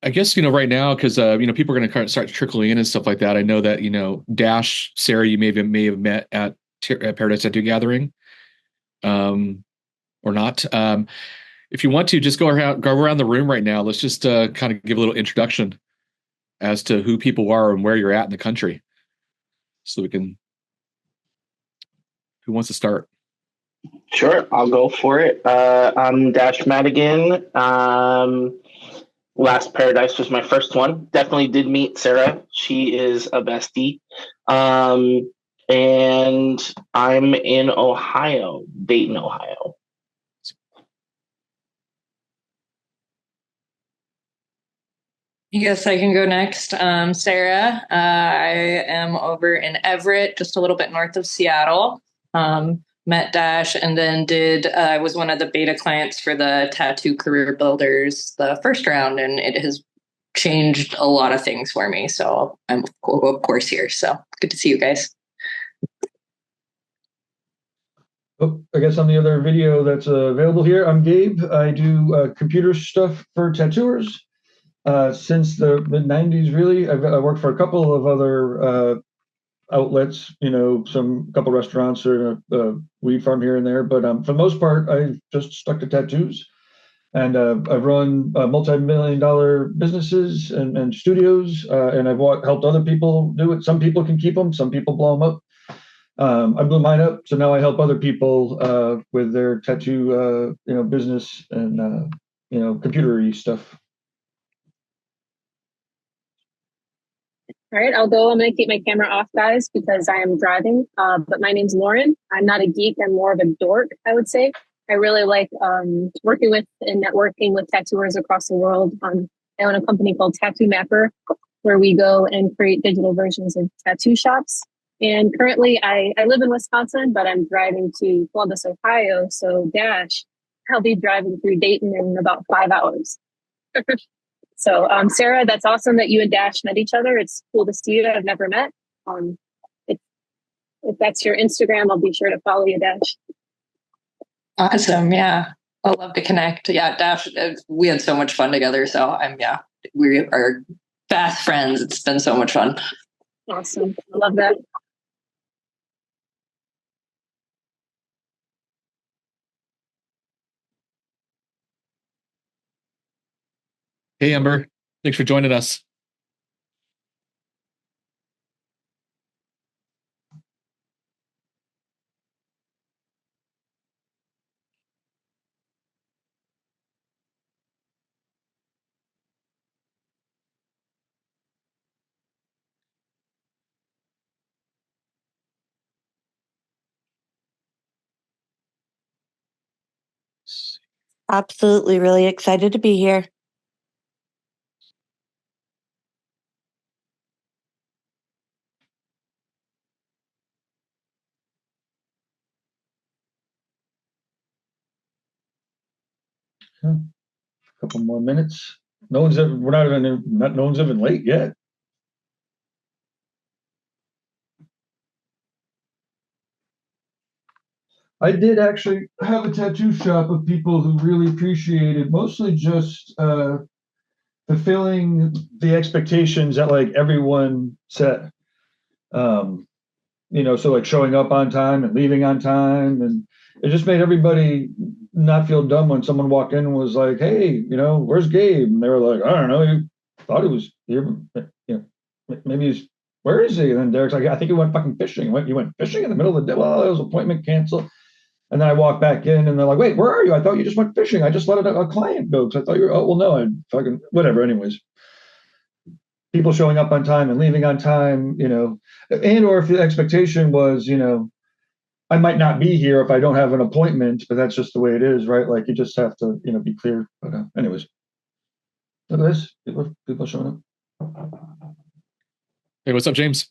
I guess, right now, because, people are going to kind of start trickling in and stuff like that. I know that, Dash, Sarah, you may have met at Paradise Tattoo Gathering, um, or not. If you want to, just go around the room right now. Let's just kind of give a little introduction as to who people are and where you're at in the country, so we can. Who wants to start? Sure, I'll go for it. I'm Dash Madigan. Last Paradise was my first one. Definitely did meet Sarah. She is a bestie. And I'm in Ohio, Dayton, Ohio. Yes, I can go next. Sarah, I am over in Everett, just a little bit north of Seattle. Met Dash and then I was one of the beta clients for the Tattoo Career Builders, the first round, and it has changed a lot of things for me. So I'm of course here. So good to see you guys. Oh, I guess on the other video that's available here, I'm Gabe. I do computer stuff for tattooers. Since the mid-90s, really. I worked for a couple of other outlets, some couple restaurants or a weed farm here and there. But for the most part, I just stuck to tattoos. And I've run multi-million-dollar businesses and studios, and I've helped other people do it. Some people can keep them, some people blow them up. I blew mine up, so now I help other people with their tattoo, business and computer-y stuff. All right, I'll go. I'm going to keep my camera off, guys, because I am driving. But my name's Lauren. I'm not a geek. I'm more of a dork, I would say. I really like working with and networking with tattooers across the world. I own a company called Tattoo Mapper, where we go and create digital versions of tattoo shops. And currently, I live in Wisconsin, but I'm driving to Columbus, Ohio. So, Dash, I'll be driving through Dayton in about 5 hours. So, Sarah, that's awesome that you and Dash met each other. It's cool to see you. I've never met. If that's your Instagram, I'll be sure to follow you, Dash. Awesome. Yeah. I'd love to connect. Yeah. Dash, we had so much fun together. So we are fast friends. It's been so much fun. Awesome. I love that. Hey, Amber. Thanks for joining us. Absolutely, really excited to be here. A couple more minutes. No one's even late yet. I did actually have a tattoo shop of people who really appreciated mostly just fulfilling the expectations that like everyone set. So like showing up on time and leaving on time, and it just made everybody not feel dumb when someone walked in and was like, "Hey, where's Gabe?" And they were like, "I don't know. He thought he was here. Maybe he's where is he?" And then Derek's like, "I think he went fucking fishing." You went fishing in the middle of the day? Well, it was appointment canceled. And then I walk back in and they're like, "Wait, where are you? I thought you just went fishing. I just let a client go because I thought you were." "Oh, well, no, I fucking whatever." Anyways, people showing up on time and leaving on time, and or if the expectation was, I might not be here if I don't have an appointment, but that's just the way it is, right? Like you just have to, be clear. But anyways, look at this. People showing up. Hey, what's up, James?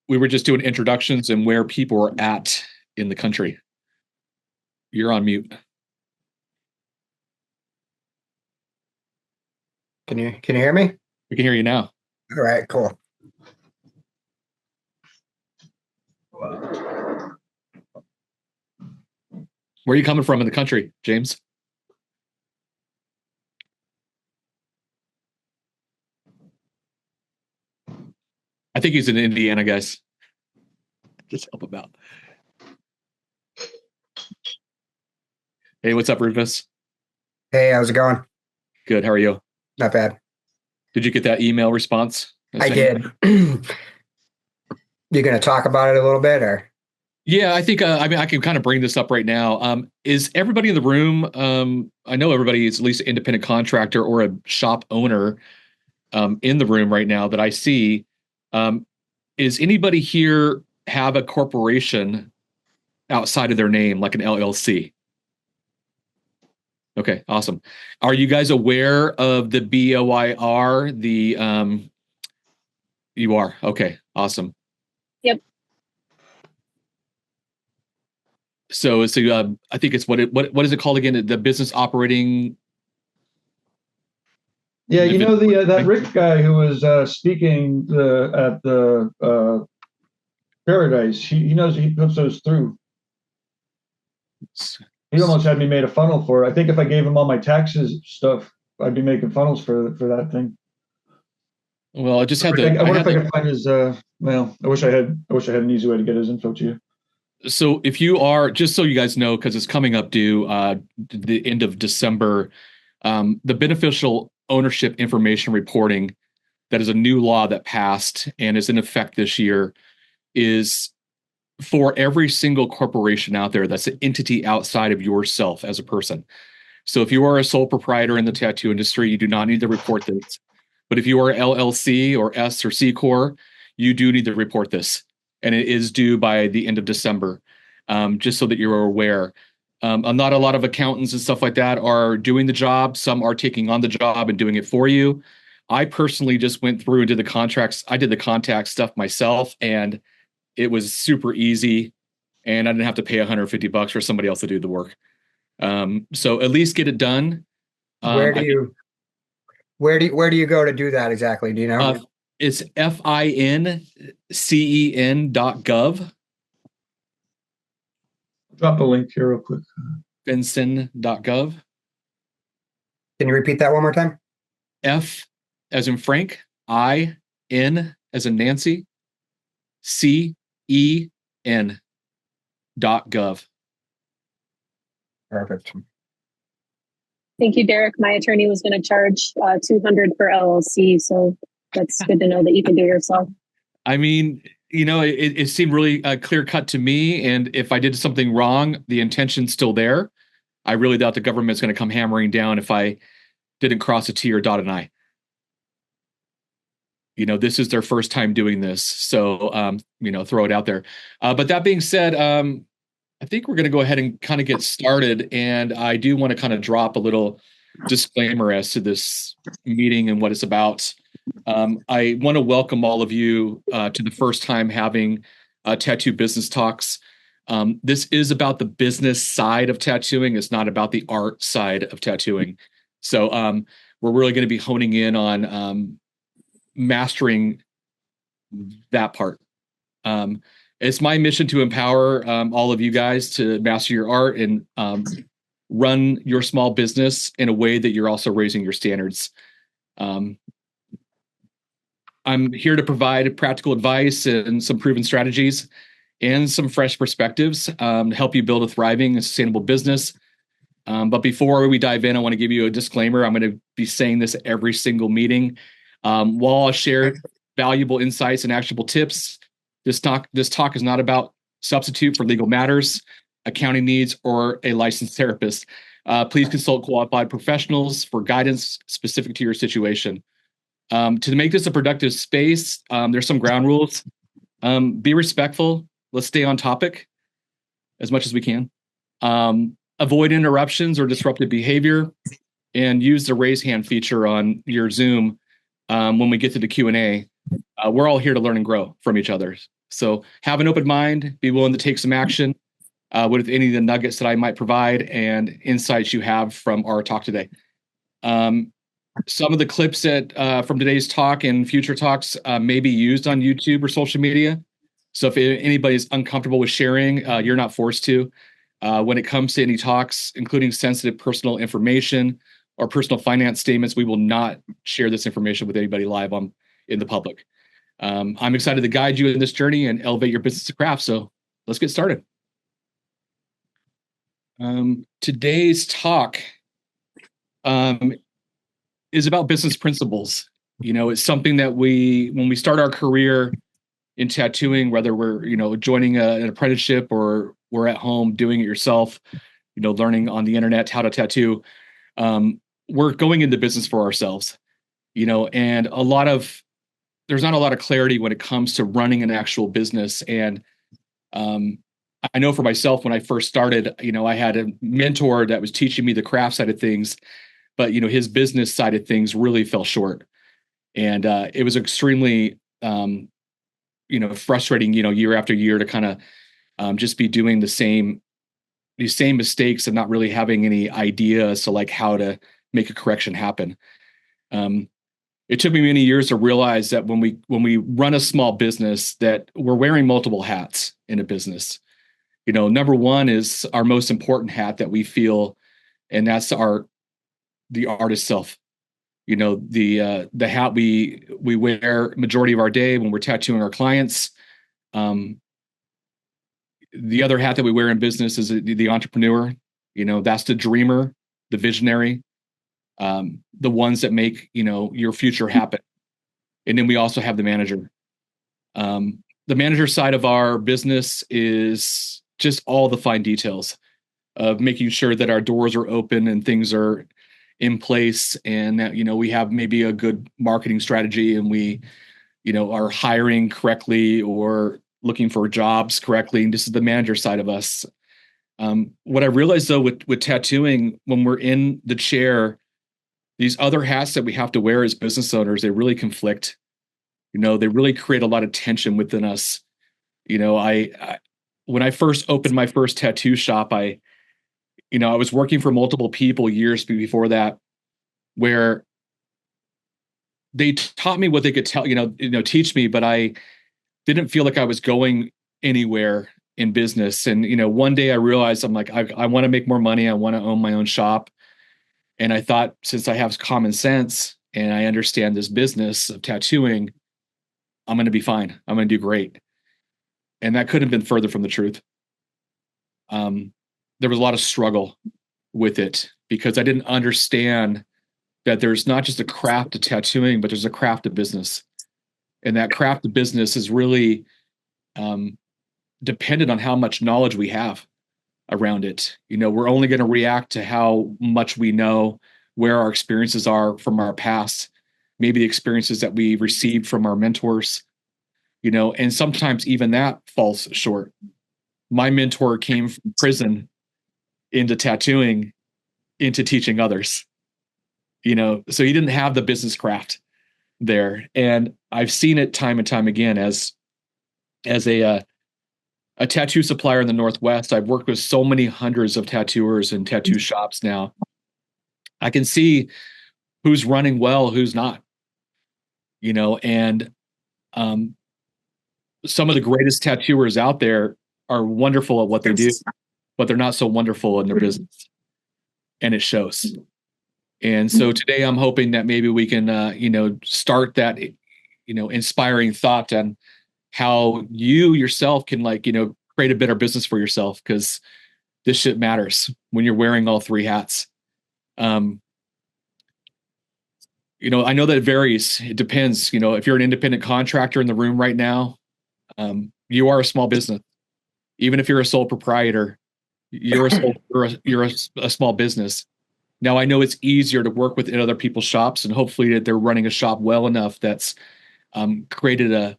We were just doing introductions and where people are at in the country. You're on mute. Can you hear me? We can hear you now. All right, cool. Where are you coming from in the country, James? I think he's in Indiana, guys. Just help him out. Hey, what's up, Rufus? Hey, how's it going? Good. How are you? Not bad. Did you get that email response? I did. You going to talk about it a little bit, or? Yeah, I think I mean I can kind of bring this up right now. Is everybody in the room? I know everybody is at least an independent contractor or a shop owner in the room right now that I see. Is anybody here have a corporation outside of their name, like an LLC? Okay, awesome. Are you guys aware of the BOIR? You are. Okay, awesome. Yep. So I think it's what is it called again? The business operating. Yeah, you know that Rick guy who was speaking at the Paradise. He knows, he puts those through. He almost had me made a funnel for it. I think if I gave him all my taxes stuff, I'd be making funnels for that thing. Well, I just had I wonder if I could find his. Well, I wish I had an easy way to get his info to you. So if you are, just so you guys know, because it's coming up due the end of December, the beneficial ownership information reporting, that is a new law that passed and is in effect this year, is for every single corporation out there that's an entity outside of yourself as a person. So if you are a sole proprietor in the tattoo industry, you do not need to report this. But if you are LLC or S or C Corp, you do need to report this. And it is due by the end of December, just so that you're aware. Not a lot of accountants and stuff like that are doing the job. Some are taking on the job and doing it for you. I personally just went through and did the contracts. I did the contact stuff myself, and it was super easy, and I didn't have to pay $150 for somebody else to do the work. So at least get it done. Where do you go to do that exactly? Do you know? It's fincen.gov. Drop a link here real quick. Fincen.gov. Can you repeat that one more time? F as in Frank, I, N as in Nancy, CEN.gov. Perfect. Thank you, Derek. My attorney was going to charge $200 for LLC, so that's good to know that you can do it yourself. I mean, it seemed really clear cut to me. And if I did something wrong, the intention's still there. I really doubt the government's going to come hammering down if I didn't cross a T or dot an I. This is their first time doing this. So, throw it out there. But that being said, I think we're going to go ahead and kind of get started. And I do want to kind of drop a little disclaimer as to this meeting and what it's about. I want to welcome all of you to the first time having Tattoo Business Talks. This is about the business side of tattooing. It's not about the art side of tattooing. So we're really going to be honing in on mastering that part. It's my mission to empower all of you guys to master your art and run your small business in a way that you're also raising your standards. I'm here to provide practical advice and some proven strategies and some fresh perspectives to help you build a thriving and sustainable business. But before we dive in, I want to give you a disclaimer. I'm going to be saying this at every single meeting. While I'll share valuable insights and actionable tips, this talk is not about substitute for legal matters, accounting needs, or a licensed therapist. Please consult qualified professionals for guidance specific to your situation. To make this a productive space, there's some ground rules. Be respectful. Let's stay on topic as much as we can. Avoid interruptions or disruptive behavior, and use the raise hand feature on your Zoom when we get to the Q&A. We're all here to learn and grow from each other. So have an open mind, be willing to take some action with any of the nuggets that I might provide and insights you have from our talk today. Some of the clips from today's talk and future talks may be used on YouTube or social media. So if anybody's uncomfortable with sharing, you're not forced to. When it comes to any talks, including sensitive personal information or personal finance statements, we will not share this information with anybody live in the public. I'm excited to guide you in this journey and elevate your business to craft. So let's get started. Today's talk is about business principles. It's something that when we start our career in tattooing, whether we're, joining an apprenticeship or we're at home doing it yourself, learning on the internet how to tattoo, we're going into business for ourselves, and there's not a lot of clarity when it comes to running an actual business. And I know for myself, when I first started, I had a mentor that was teaching me the craft side of things, but, his business side of things really fell short. And it was extremely, frustrating, year after year to kind of just be doing these same mistakes and not really having any idea as to like how to make a correction happen. It took me many years to realize that when we run a small business, that we're wearing multiple hats in a business. Number one is our most important hat that we feel, and that's the artist self. The hat we wear majority of our day when we're tattooing our clients. The other hat that we wear in business is the entrepreneur. That's the dreamer, the visionary, the ones that make, your future happen. And then we also have the manager. The manager side of our business is just all the fine details of making sure that our doors are open and things are in place, and that, we have maybe a good marketing strategy, and we, are hiring correctly or looking for jobs correctly. And this is the manager side of us. What I realized though with tattooing, when we're in the chair, these other hats that we have to wear as business owners, they really conflict. They really create a lot of tension within us. I when I first opened my first tattoo shop, I was working for multiple people years before that, where they taught me what they could teach me, but I didn't feel like I was going anywhere in business. And, one day I realized I'm like, I want to make more money. I want to own my own shop. And I thought, since I have common sense and I understand this business of tattooing, I'm going to be fine. I'm going to do great. And that couldn't have been further from the truth. There was a lot of struggle with it because I didn't understand that there's not just a craft of tattooing, but there's a craft of business. And that craft of business is really dependent on how much knowledge we have around it. We're only going to react to how much we know, where our experiences are from our past, maybe the experiences that we received from our mentors, and sometimes even that falls short. My mentor came from prison into tattooing, into teaching others, so he didn't have the business craft there. And I've seen it time and time again as a tattoo supplier in the Northwest. I've worked with so many hundreds of tattooers and tattoo shops now. I can see who's running well, who's not, and some of the greatest tattooers out there are wonderful at what they do, but they're not so wonderful in their business, and it shows. And so today I'm hoping that maybe we can, start that, inspiring thought on how you yourself can create a better business for yourself, because this shit matters when you're wearing all three hats. I know that it varies. It depends. If you're an independent contractor in the room right now, you are a small business. Even if you're a sole proprietor, you're a small business. Now, I know it's easier to work with in other people's shops, and hopefully that they're running a shop well enough that's created a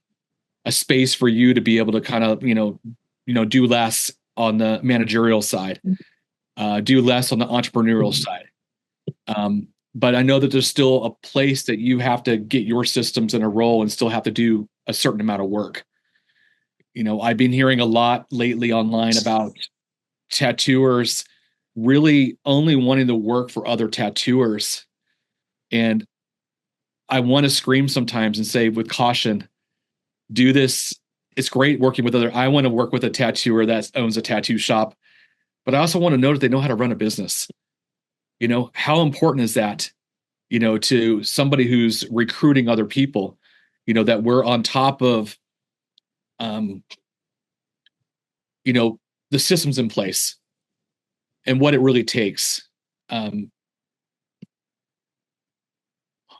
space for you to be able to kind of, do less on the managerial side, do less on the entrepreneurial side. But I know that there's still a place that you have to get your systems in a roll and still have to do a certain amount of work. I've been hearing a lot lately online about tattooers really only wanting to work for other tattooers. And I want to scream sometimes and say, with caution, do this. It's great working with I want to work with a tattooer that owns a tattoo shop, but I also want to know that they know how to run a business. How important is that, to somebody who's recruiting other people? that we're on top of, the systems in place and what it really takes. Hold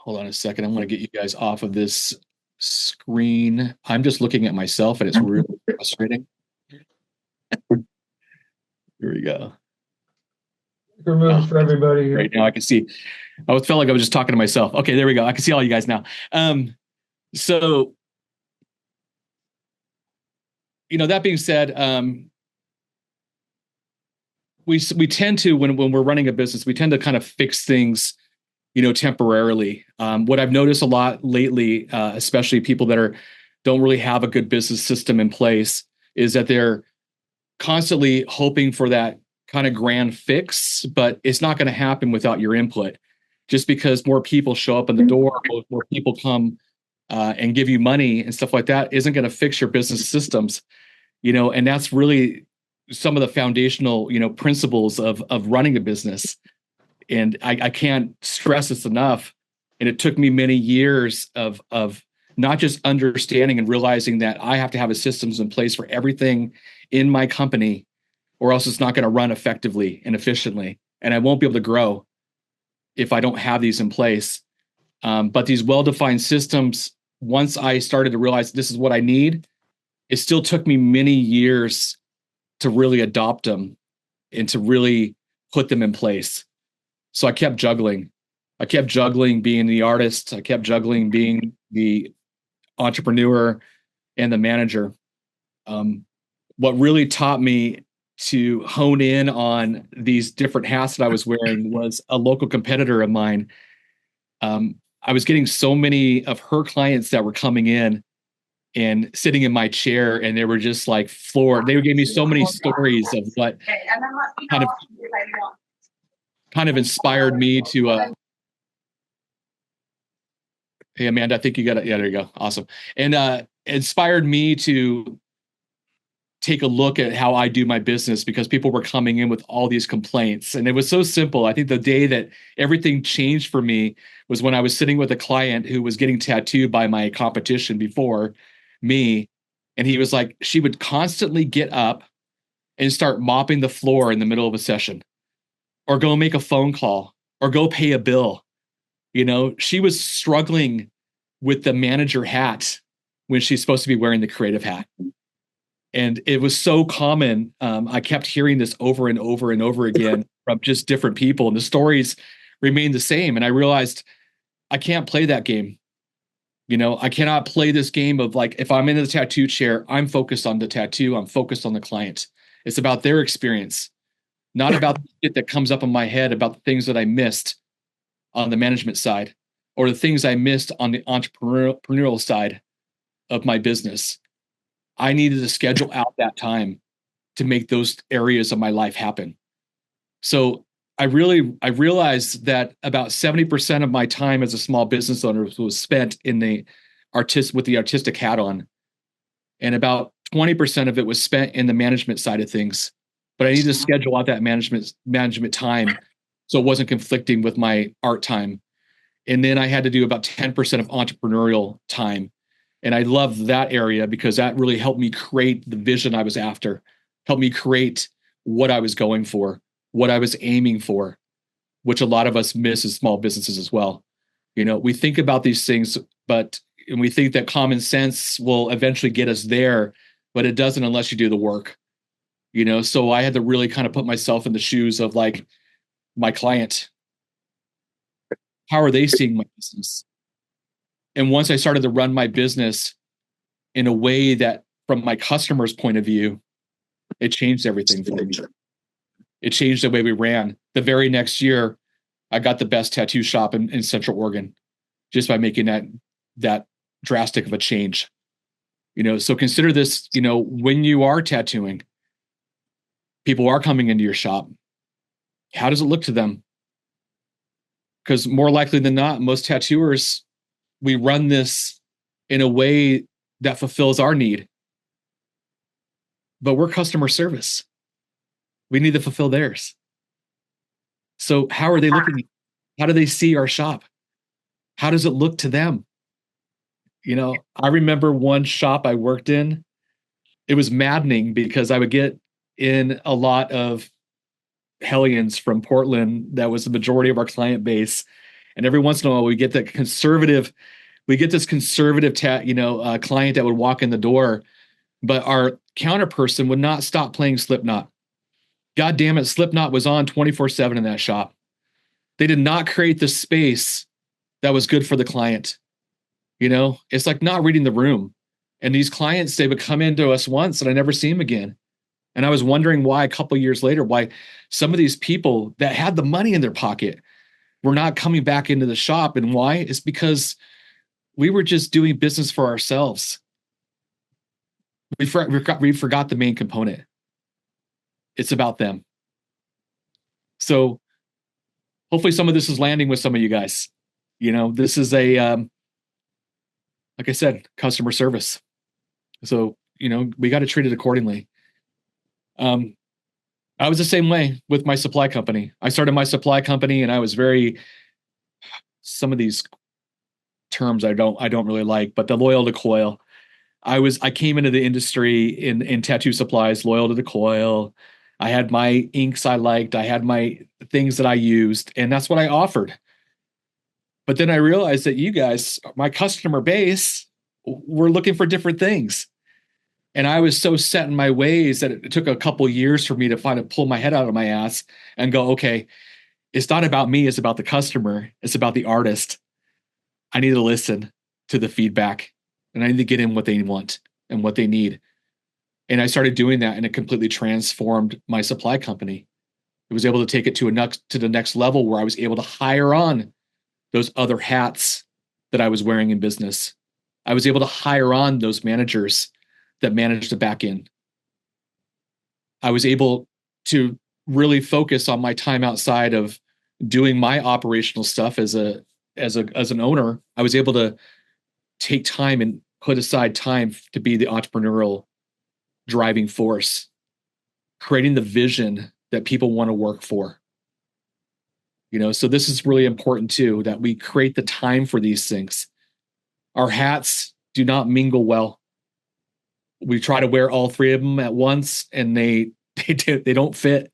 on a second. I'm going to get you guys off of this screen. I'm just looking at myself and it's really frustrating. Here we go. Remove for everybody here. Right now I can see. I felt like I was just talking to myself. Okay, there we go. I can see all you guys now. So, that being said, we tend to, when we're running a business, we tend to kind of fix things, temporarily. What I've noticed a lot lately, especially people that don't really have a good business system in place, is that they're constantly hoping for that kind of grand fix, but it's not going to happen without your input. Just because more people show up in the door, more people come and give you money and stuff like that, isn't going to fix your business systems. And that's really some of the foundational, principles of running a business. And I can't stress this enough. And it took me many years of not just understanding and realizing that I have to have a systems in place for everything in my company, or else it's not going to run effectively and efficiently. And I won't be able to grow if I don't have these in place. But these well-defined systems, once I started to realize this is what I need, it still took me many years to really adopt them and to really put them in place. So I kept juggling. I kept juggling being the artist. I kept juggling being the entrepreneur and the manager. What really taught me to hone in on these different hats that I was wearing was a local competitor of mine. I was getting so many of her clients that were coming in and sitting in my chair, and they were just like floored. They gave me so many stories of what kind of inspired me to hey Amanda, I think you got it. Yeah, there you go. Awesome. And inspired me to take a look at how I do my business, because people were coming in with all these complaints. And it was so simple. I think the day that everything changed for me was when I was sitting with a client who was getting tattooed by my competition before me. And he was like, she would constantly get up and start mopping the floor in the middle of a session, or go make a phone call, or go pay a bill. She was struggling with the manager hat when she's supposed to be wearing the creative hat. And it was so common. I kept hearing this over and over and over again from just different people, and the stories remained the same. And I realized I can't play that game. I cannot play this game of like, if I'm in the tattoo chair, I'm focused on the tattoo. I'm focused on the client. It's about their experience, not about the shit that comes up in my head about the things that I missed on the management side, or the things I missed on the entrepreneurial side of my business. I needed to schedule out that time to make those areas of my life happen. So I realized that about 70% of my time as a small business owner was spent with the artistic hat on. And about 20% of it was spent in the management side of things. But I needed to schedule out that management time so it wasn't conflicting with my art time. And then I had to do about 10% of entrepreneurial time. And I love that area because that really helped me create the vision I was after, helped me create what I was going for, what I was aiming for, which a lot of us miss as small businesses as well. We think about these things, and we think that common sense will eventually get us there, but it doesn't unless you do the work. So I had to really kind of put myself in the shoes of like my client. How are they seeing my business? And once I started to run my business in a way that, from my customer's point of view, it changed everything for me. It changed the way we ran. The very next year, I got the best tattoo shop in Central Oregon, just by making that drastic of a change. So consider this, when you are tattooing, people are coming into your shop. How does it look to them? Because more likely than not, most tattooers, we run this in a way that fulfills our need. But we're customer service. We need to fulfill theirs. So how are they looking? How do they see our shop? How does it look to them? I remember one shop I worked in. It was maddening because I would get in a lot of hellions from Portland. That was the majority of our client base. And every once in a while we get this conservative client that would walk in the door, but our counter person would not stop playing Slipknot. God damn it, Slipknot was on 24/7 in that shop. They did not create the space that was good for the client. It's like not reading the room. And these clients, they would come into us once and I never see them again. And I was wondering why a couple of years later, why some of these people that had the money in their pocket were not coming back into the shop. And why? It's because we were just doing business for ourselves. We forgot the main component. It's about them. So hopefully some of this is landing with some of you guys. This is like I said, customer service. So, we got to treat it accordingly. I was the same way with my supply company. I started my supply company and I was some of these terms I don't really like, but the loyal to coil. I came into the industry in tattoo supplies, loyal to the coil. I had my inks I liked. I had my things that I used, and that's what I offered. But then I realized that you guys, my customer base, were looking for different things. And I was so set in my ways that it took a couple years for me to pull my head out of my ass and go, okay, it's not about me. It's about the customer. It's about the artist. I need to listen to the feedback and I need to get in what they want and what they need. And I started doing that and it completely transformed my supply company. I was able to take it to the next level where I was able to hire on those other hats that I was wearing in business. I was able to hire on those managers that managed the back end. I was able to really focus on my time outside of doing my operational stuff as an owner. I was able to take time and put aside time to be the entrepreneurial driving force, creating the vision that people want to work for. So this is really important too, that we create the time for these things. Our hats do not mingle well. We try to wear all three of them at once and they don't fit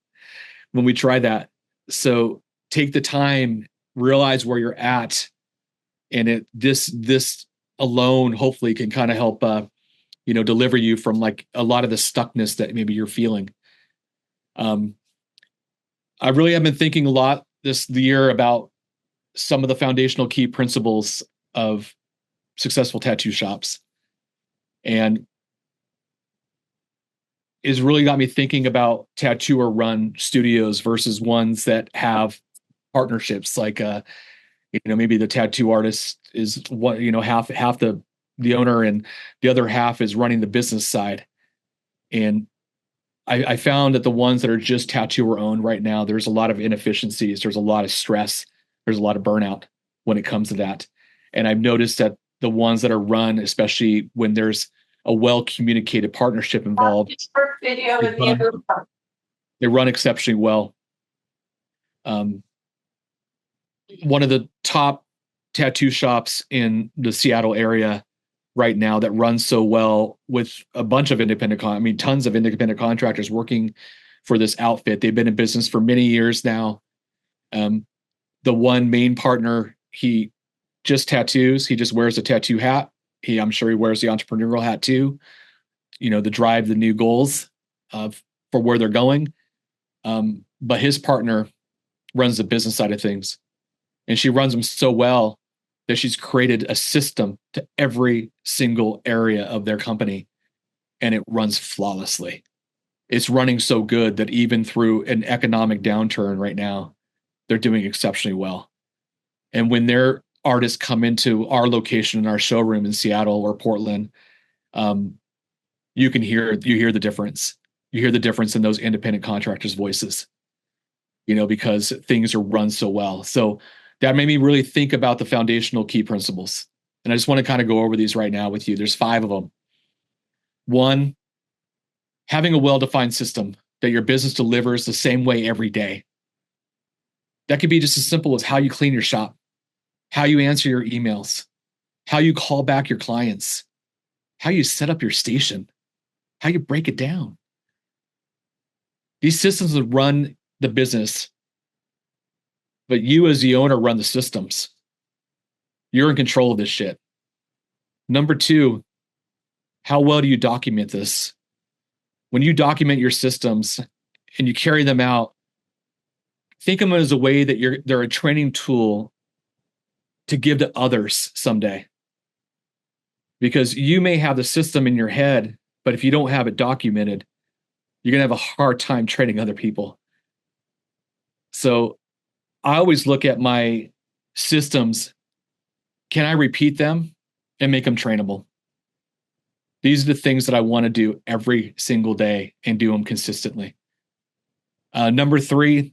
when we try that. So take the time, realize where you're at, and this alone hopefully can kind of help deliver you from like a lot of the stuckness that maybe you're feeling. I really have been thinking a lot this year about some of the foundational key principles of successful tattoo shops, and it's really got me thinking about tattooer run studios versus ones that have partnerships. Like, maybe the tattoo artist is half the owner and the other half is running the business side. And I found that the ones that are just tattooer owned right now, there's a lot of inefficiencies. There's a lot of stress. There's a lot of burnout when it comes to that. And I've noticed that the ones that are run, especially when there's a well-communicated partnership involved, they run exceptionally well. One of the top tattoo shops in the Seattle area right now that runs so well with a bunch of tons of independent contractors working for this outfit. They've been in business for many years now. The one main partner, he just tattoos. He just wears a tattoo hat. I'm sure he wears the entrepreneurial hat too, to drive the new goals for where they're going. But his partner runs the business side of things, and she runs them so well that she's created a system to every single area of their company, and it runs flawlessly. It's running so good that even through an economic downturn right now, they're doing exceptionally well. And when their artists come into our location in our showroom in Seattle or Portland, you hear the difference. You hear the difference in those independent contractors' voices, because things are run so well. So that made me really think about the foundational key principles. And I just want to kind of go over these right now with you. There's 5 of them. 1, having a well-defined system that your business delivers the same way every day. That could be just as simple as how you clean your shop, how you answer your emails, how you call back your clients, how you set up your station, how you break it down. These systems would run the business, but you as the owner run the systems. You're in control of this shit. Number two, how well do you document this? When you document your systems and you carry them out, think of them as a way that they're a training tool to give to others someday. Because you may have the system in your head, but if you don't have it documented, you're going to have a hard time training other people. So I always look at my systems. Can I repeat them and make them trainable? These are the things that I want to do every single day and do them consistently. Number three,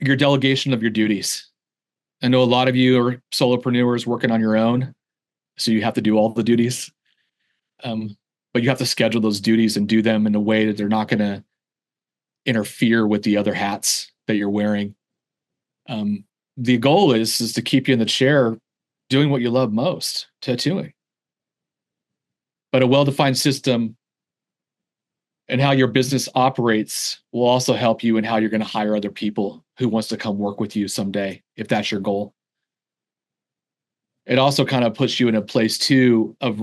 your delegation of your duties. I know a lot of you are solopreneurs working on your own, so you have to do all the duties. But you have to schedule those duties and do them in a way that they're not going to interfere with the other hats that you're wearing. The goal is to keep you in the chair doing what you love most, tattooing. But a well-defined system and how your business operates will also help you in how you're going to hire other people who wants to come work with you someday, if that's your goal. It also kind of puts you in a place too of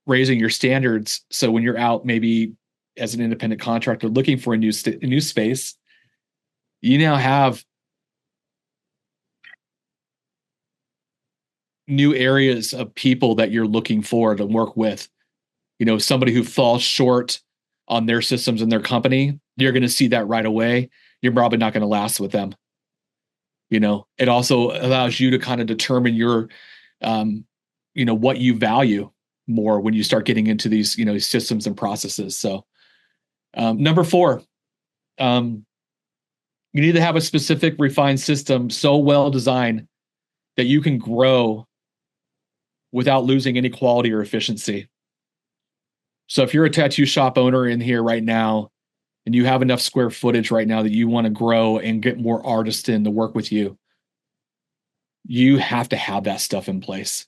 raising your standards. So when you're out, maybe as an independent contractor looking for a new space, you now have new areas of people that you're looking for to work with. You know, somebody who falls short on their systems in their company, you're going to see that right away. You're probably not going to last with them. You know, it also allows you to kind of determine your, what you value more when you start getting into these, systems and processes. So, number four, you need to have a specific refined system so well designed that you can grow without losing any quality or efficiency. So if you're a tattoo shop owner in here right now, and you have enough square footage right now that you want to grow and get more artists in to work with you, you have to have that stuff in place.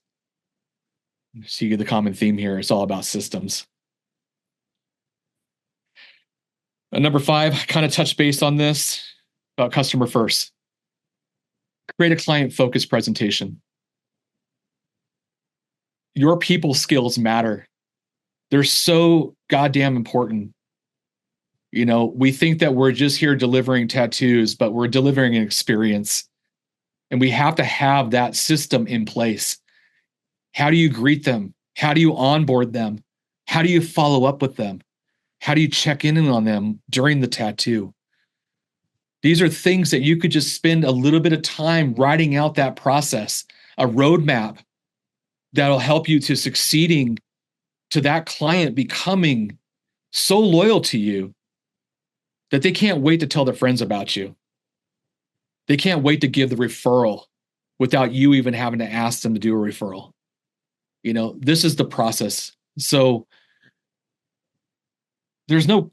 So you get the common theme here. It's all about systems. Number five, I kind of touched base on this about customer first. Create a client-focused presentation. Your people skills matter. They're so goddamn important. You know, we think that we're just here delivering tattoos, but we're delivering an experience. And we have to have that system in place. How do you greet them? How do you onboard them? How do you follow up with them? How do you check in on them during the tattoo? These are things that you could just spend a little bit of time writing out that process, a roadmap that'll help you to succeeding, to that client becoming so loyal to you that they can't wait to tell their friends about you. They can't wait to give the referral without you even having to ask them to do a referral. You know, this is the process. So there's no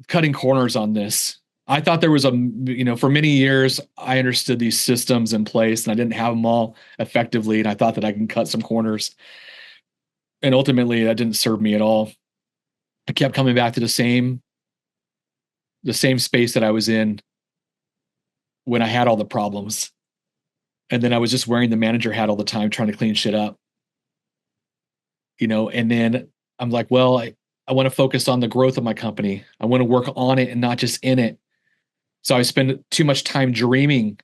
cutting corners on this. I thought there was for many years, I understood these systems in place and I didn't have them all effectively. And I thought that I can cut some corners. And ultimately that didn't serve me at all. I kept coming back to the same space that I was in when I had all the problems. And then I was just wearing the manager hat all the time, trying to clean shit up. And then I'm like, well, I want to focus on the growth of my company. I want to work on it and not just in it. So I spent too much time dreaming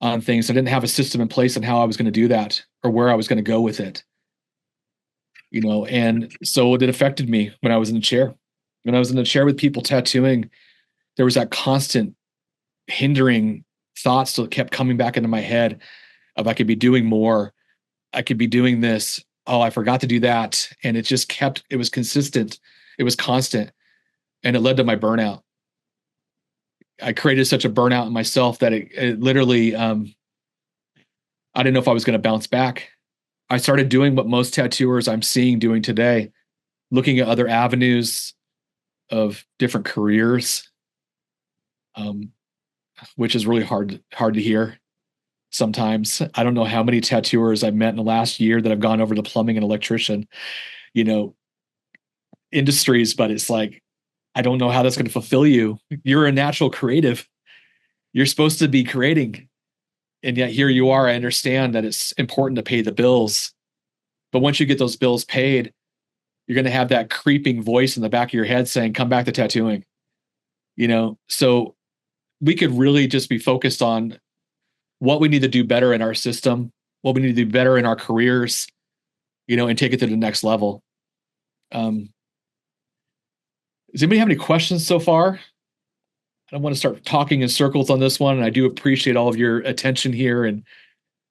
on things. I didn't have a system in place on how I was going to do that or where I was going to go with it. And so it affected me when I was in the chair. When I was in the chair with people tattooing, there was that constant hindering thoughts that kept coming back into my head of I could be doing more. I could be doing this. Oh, I forgot to do that. And it just it was consistent. It was constant. And it led to my burnout. I created such a burnout in myself that it literally, I didn't know if I was going to bounce back. I started doing what most tattooers I'm seeing doing today, looking at other avenues of different careers, which is really hard to hear. sometimes. I don't know how many tattooers I've met in the last year that have gone over to plumbing and electrician, industries, but it's like, I don't know how that's going to fulfill you. You're a natural creative. You're supposed to be creating. And yet here you are. I understand that it's important to pay the bills. But once you get those bills paid, you're going to have that creeping voice in the back of your head saying, come back to tattooing. So we could really just be focused on what we need to do better in our system, what we need to do better in our careers, and take it to the next level. Does anybody have any questions so far? I don't want to start talking in circles on this one. And I do appreciate all of your attention here. And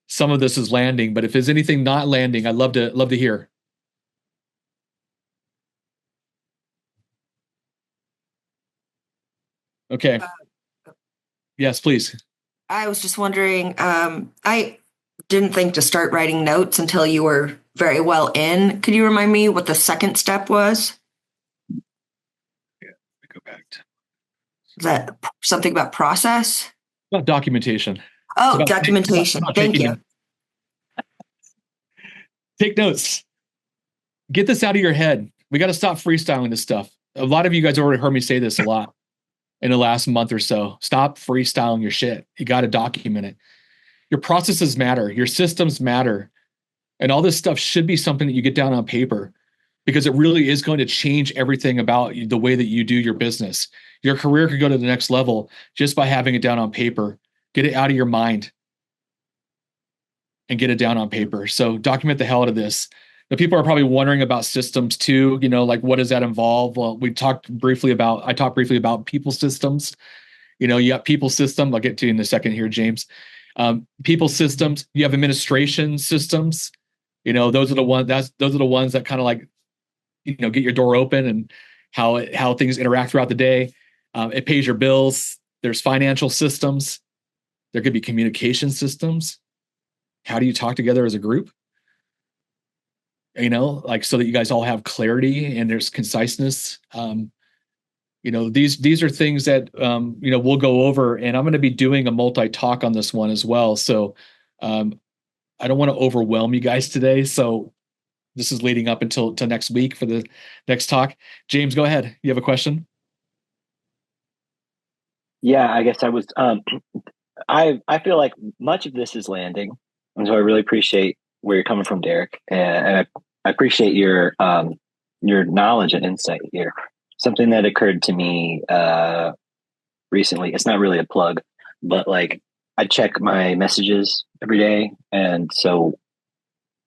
some of this is landing, but if there's anything not landing, I'd love to hear. Okay. Yes, please. I was just wondering, I didn't think to start writing notes until you were very well in. Could you remind me what the second step was? Yeah, go back to... Is that something about process? About documentation. Oh, documentation. Thank you. Take notes. Get this out of your head. We got to stop freestyling this stuff. A lot of you guys already heard me say this a lot in the last month or so. Stop freestyling your shit. You got to document it. Your processes matter. Your systems matter. And all this stuff should be something that you get down on paper, because it really is going to change everything about the way that you do your business. Your career could go to the next level just by having it down on paper. Get it out of your mind and get it down on paper. So document the hell out of this. Now, people are probably wondering about systems too, like what does that involve? Well, I talked briefly about people systems. You got people system. I'll get to you in a second here, James. People systems, you have administration systems. Those are the ones that kind of like, get your door open and how things interact throughout the day. It pays your bills. There's financial systems. There could be communication systems. How do you talk together as a group? So that you guys all have clarity and there's conciseness. These are things that, we'll go over, and I'm going to be doing a multi-talk on this one as well. So I don't want to overwhelm you guys today. So this is leading up until next week for the next talk. James, go ahead. You have a question? Yeah, I guess I was, I feel like much of this is landing. And so I really appreciate where you're coming from, Derek. And I appreciate your knowledge and insight here. Something that occurred to me recently, it's not really a plug, but like I check my messages every day. And so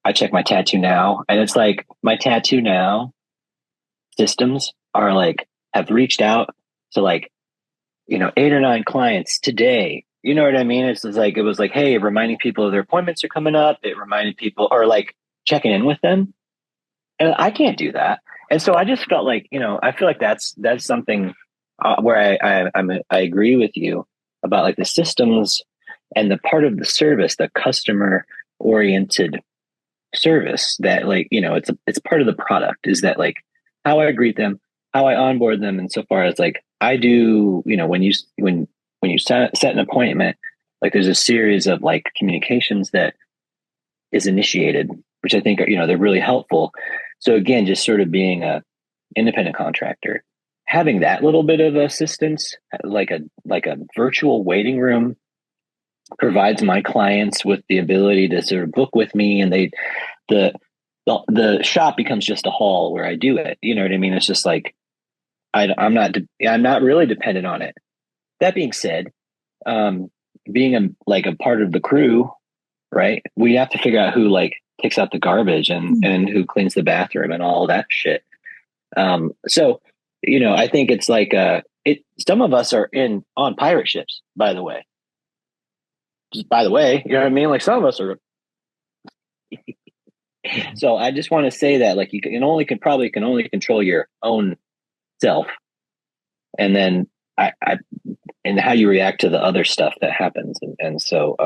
I check my Tattoo Now, and it's like my Tattoo Now systems are like, have reached out to like, 8 or 9 clients today. You know what I mean? It's like, it was like, hey, reminding people of their appointments are coming up. It reminded people, or like checking in with them. And I can't do that. And so I just felt like, I feel like that's something where I agree with you about like the systems and the part of the service, the customer oriented service that like, it's part of the product, is that like how I greet them, how I onboard them. And so far as like, I do, when you set an appointment, like there's a series of like communications that is initiated, which I think are, they're really helpful. So again, just sort of being a independent contractor, having that little bit of assistance, like a virtual waiting room, provides my clients with the ability to sort of book with me, and the shop becomes just a hall where I do it. You know what I mean? It's just like, I'm not really dependent on it. That being said, being a part of the crew, right? We have to figure out who like takes out the garbage and who cleans the bathroom and all that shit. So, I think it's like, some of us are on pirate ships, by the way. Just by the way, you know what I mean? Like some of us are. So I just want to say that like you can only control your own self. And then and how you react to the other stuff that happens. And so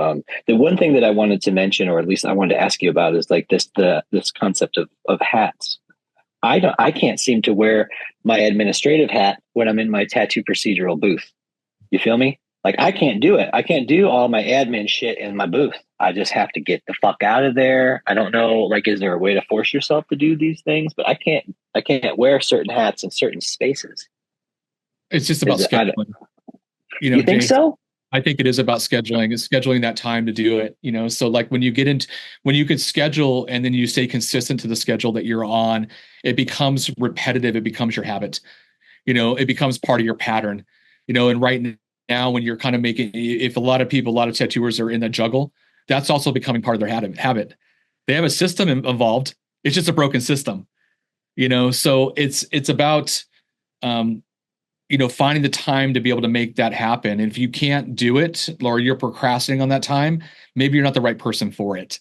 the one thing that I wanted to mention, or at least I wanted to ask you about, is like this concept of hats. I can't seem to wear my administrative hat when I'm in my tattoo procedural booth. You feel me? Like I can't do it. I can't do all my admin shit in my booth. I just have to get the fuck out of there. I don't know, like, is there a way to force yourself to do these things? But I can't wear certain hats in certain spaces. It's just about scheduling. You think James, so? I think it is about scheduling. It's scheduling that time to do it. So like when you can schedule and then you stay consistent to the schedule that you're on, it becomes repetitive. It becomes your habit. It becomes part of your pattern. And right now, when you're kind of if a lot of tattooers are in the juggle, that's also becoming part of their habit. They have a system involved. It's just a broken system. So it's about finding the time to be able to make that happen. And if you can't do it, or you're procrastinating on that time, maybe you're not the right person for it.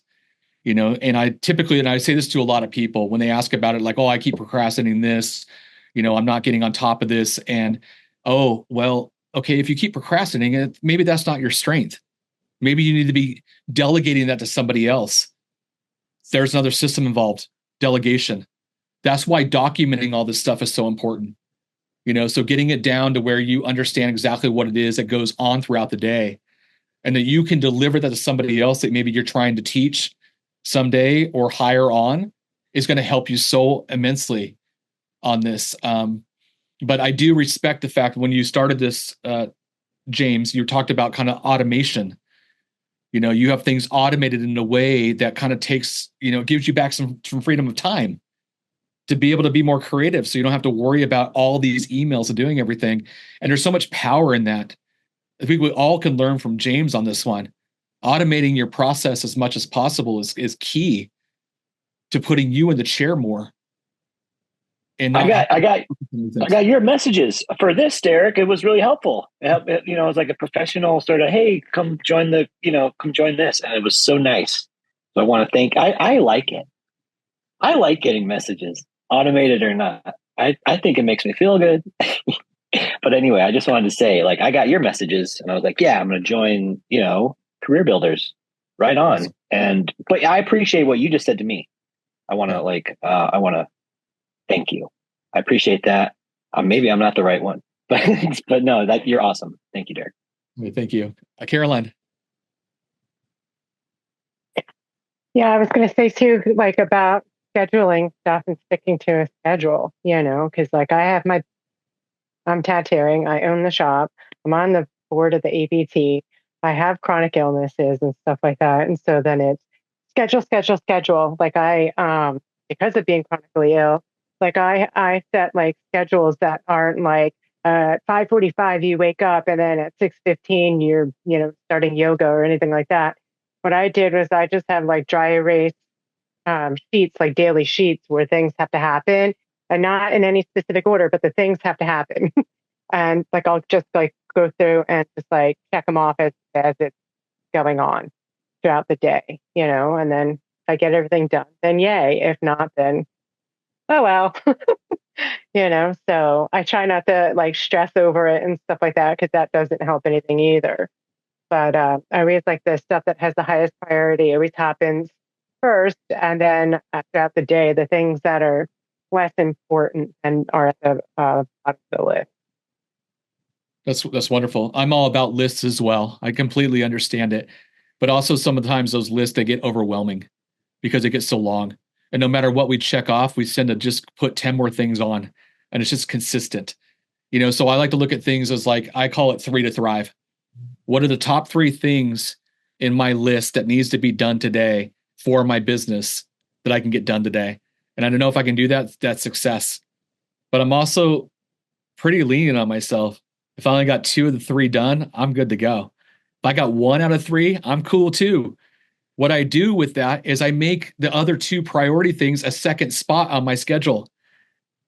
And I say this to a lot of people when they ask about it, like, oh, I keep procrastinating this, I'm not getting on top of this. And, oh, well, okay, if you keep procrastinating, maybe that's not your strength. Maybe you need to be delegating that to somebody else. There's another system involved, delegation. That's why documenting all this stuff is so important. So getting it down to where you understand exactly what it is that goes on throughout the day, and that you can deliver that to somebody else that maybe you're trying to teach someday or hire on, is going to help you so immensely on this. But I do respect the fact when you started this, James, you talked about kind of automation. You have things automated in a way that kind of takes, gives you back some freedom of time to be able to be more creative. So you don't have to worry about all these emails and doing everything. And there's so much power in that. I think we all can learn from James on this one. Automating your process as much as possible is key to putting you in the chair more. And I got your messages for this, Derek. It was really helpful. It was like a professional sort of, hey, come join this. And it was so nice. So I want to thank, I like it. I like getting messages, automated or not. I think it makes me feel good. But anyway, I just wanted to say, like, I got your messages and I was like, yeah, I'm going to join, Career Builders. Right on. But I appreciate what you just said to me. I want to thank you. I appreciate that. Maybe I'm not the right one, but no, that you're awesome. Thank you, Derek. Thank you. Caroline. Yeah, I was going to say too, like about scheduling stuff and sticking to a schedule, because like I'm tattooing, I own the shop, I'm on the board of the APT, I have chronic illnesses and stuff like that. And so then it's schedule. Like because of being chronically ill, like I set like schedules that aren't like, at 5:45 you wake up and then at 6:15 you're, starting yoga or anything like that. What I did was I just have like dry erase sheets, like daily sheets where things have to happen, and not in any specific order, but the things have to happen. And like I'll just like go through and just like check them off as it's going on throughout the day, and then if I get everything done, then yay. If not, then oh well. So I try not to like stress over it and stuff like that, because that doesn't help anything either. But I always like the stuff that has the highest priority always happens first, and then throughout the day, the things that are less important and are at the bottom of the list. That's wonderful. I'm all about lists as well. I completely understand it, but also sometimes those lists, they get overwhelming because it gets so long. And no matter what we check off, we tend to just put 10 more things on, and it's just consistent. So I like to look at things as like, I call it 3 to thrive. What are the top 3 things in my list that needs to be done today for my business that I can get done today? And I don't know if I can do that, that's success. But I'm also pretty lenient on myself. If I only got 2 of the 3 done, I'm good to go. If I got 1 out of 3, I'm cool too. What I do with that is I make the other 2 priority things a second spot on my schedule,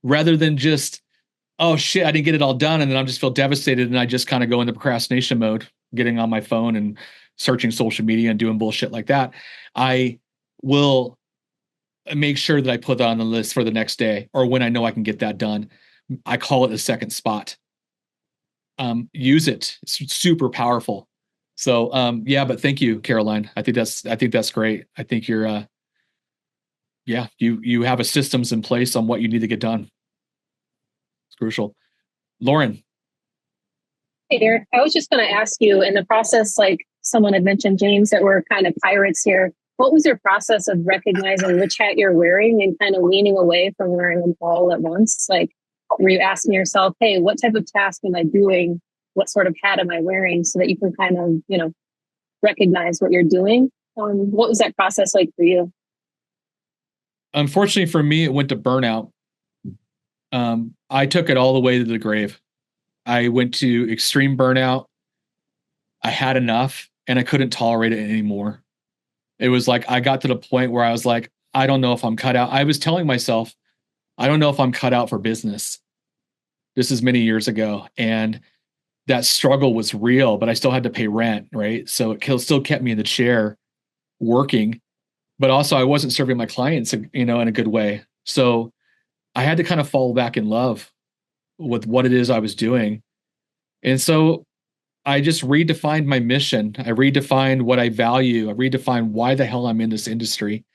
rather than just, oh shit, I didn't get it all done, and then I just feel devastated and I just kind of go into procrastination mode, getting on my phone and searching social media and doing bullshit like that. I will make sure that I put that on the list for the next day, or when I know I can get that done. I call it a second spot. Use it. It's super powerful. So yeah, but thank you, Caroline. I think that's great. I think you're you have a systems in place on what you need to get done. It's crucial. Lauren. Hey, Derek, I was just going to ask you in the process, like someone had mentioned, James, that we're kind of pirates here. What was your process of recognizing which hat you're wearing and kind of leaning away from wearing them all at once? Like, were you asking yourself, hey, what type of task am I doing? What sort of hat am I wearing? So that you can kind of, recognize what you're doing. What was that process like for you? Unfortunately for me, it went to burnout. I took it all the way to the grave. I went to extreme burnout. I had enough and I couldn't tolerate it anymore. It was like I got to the point where I was like, I don't know if I'm cut out. I was telling myself, I don't know if I'm cut out for business. This is many years ago. And that struggle was real, but I still had to pay rent, right? So it still kept me in the chair working, but also I wasn't serving my clients, in a good way. So I had to kind of fall back in love with what it is I was doing. And so I just redefined my mission. I redefined what I value. I redefined why the hell I'm in this industry.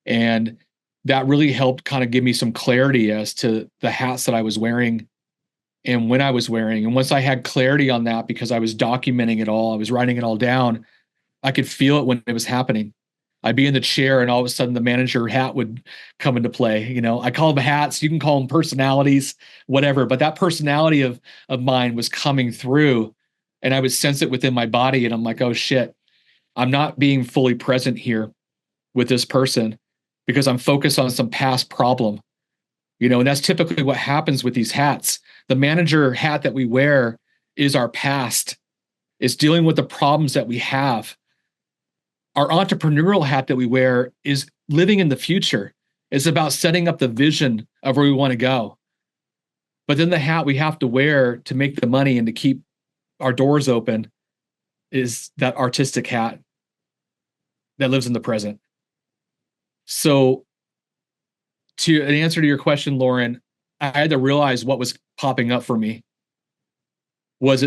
And that really helped kind of give me some clarity as to the hats that I was wearing and when I was wearing. And once I had clarity on that, because I was documenting it all, I was writing it all down, I could feel it when it was happening. I'd be in the chair and all of a sudden the manager hat would come into play. I call them hats. You can call them personalities, whatever. But that personality of mine was coming through and I would sense it within my body. And I'm like, oh shit, I'm not being fully present here with this person because I'm focused on some past problem. And that's typically what happens with these hats. The manager hat that we wear is our past. It's dealing with the problems that we have. Our entrepreneurial hat that we wear is living in the future. It's about setting up the vision of where we want to go. But then the hat we have to wear to make the money and to keep our doors open is that artistic hat that lives in the present. So to an answer to your question, Lauren, I had to realize what was popping up for me. Was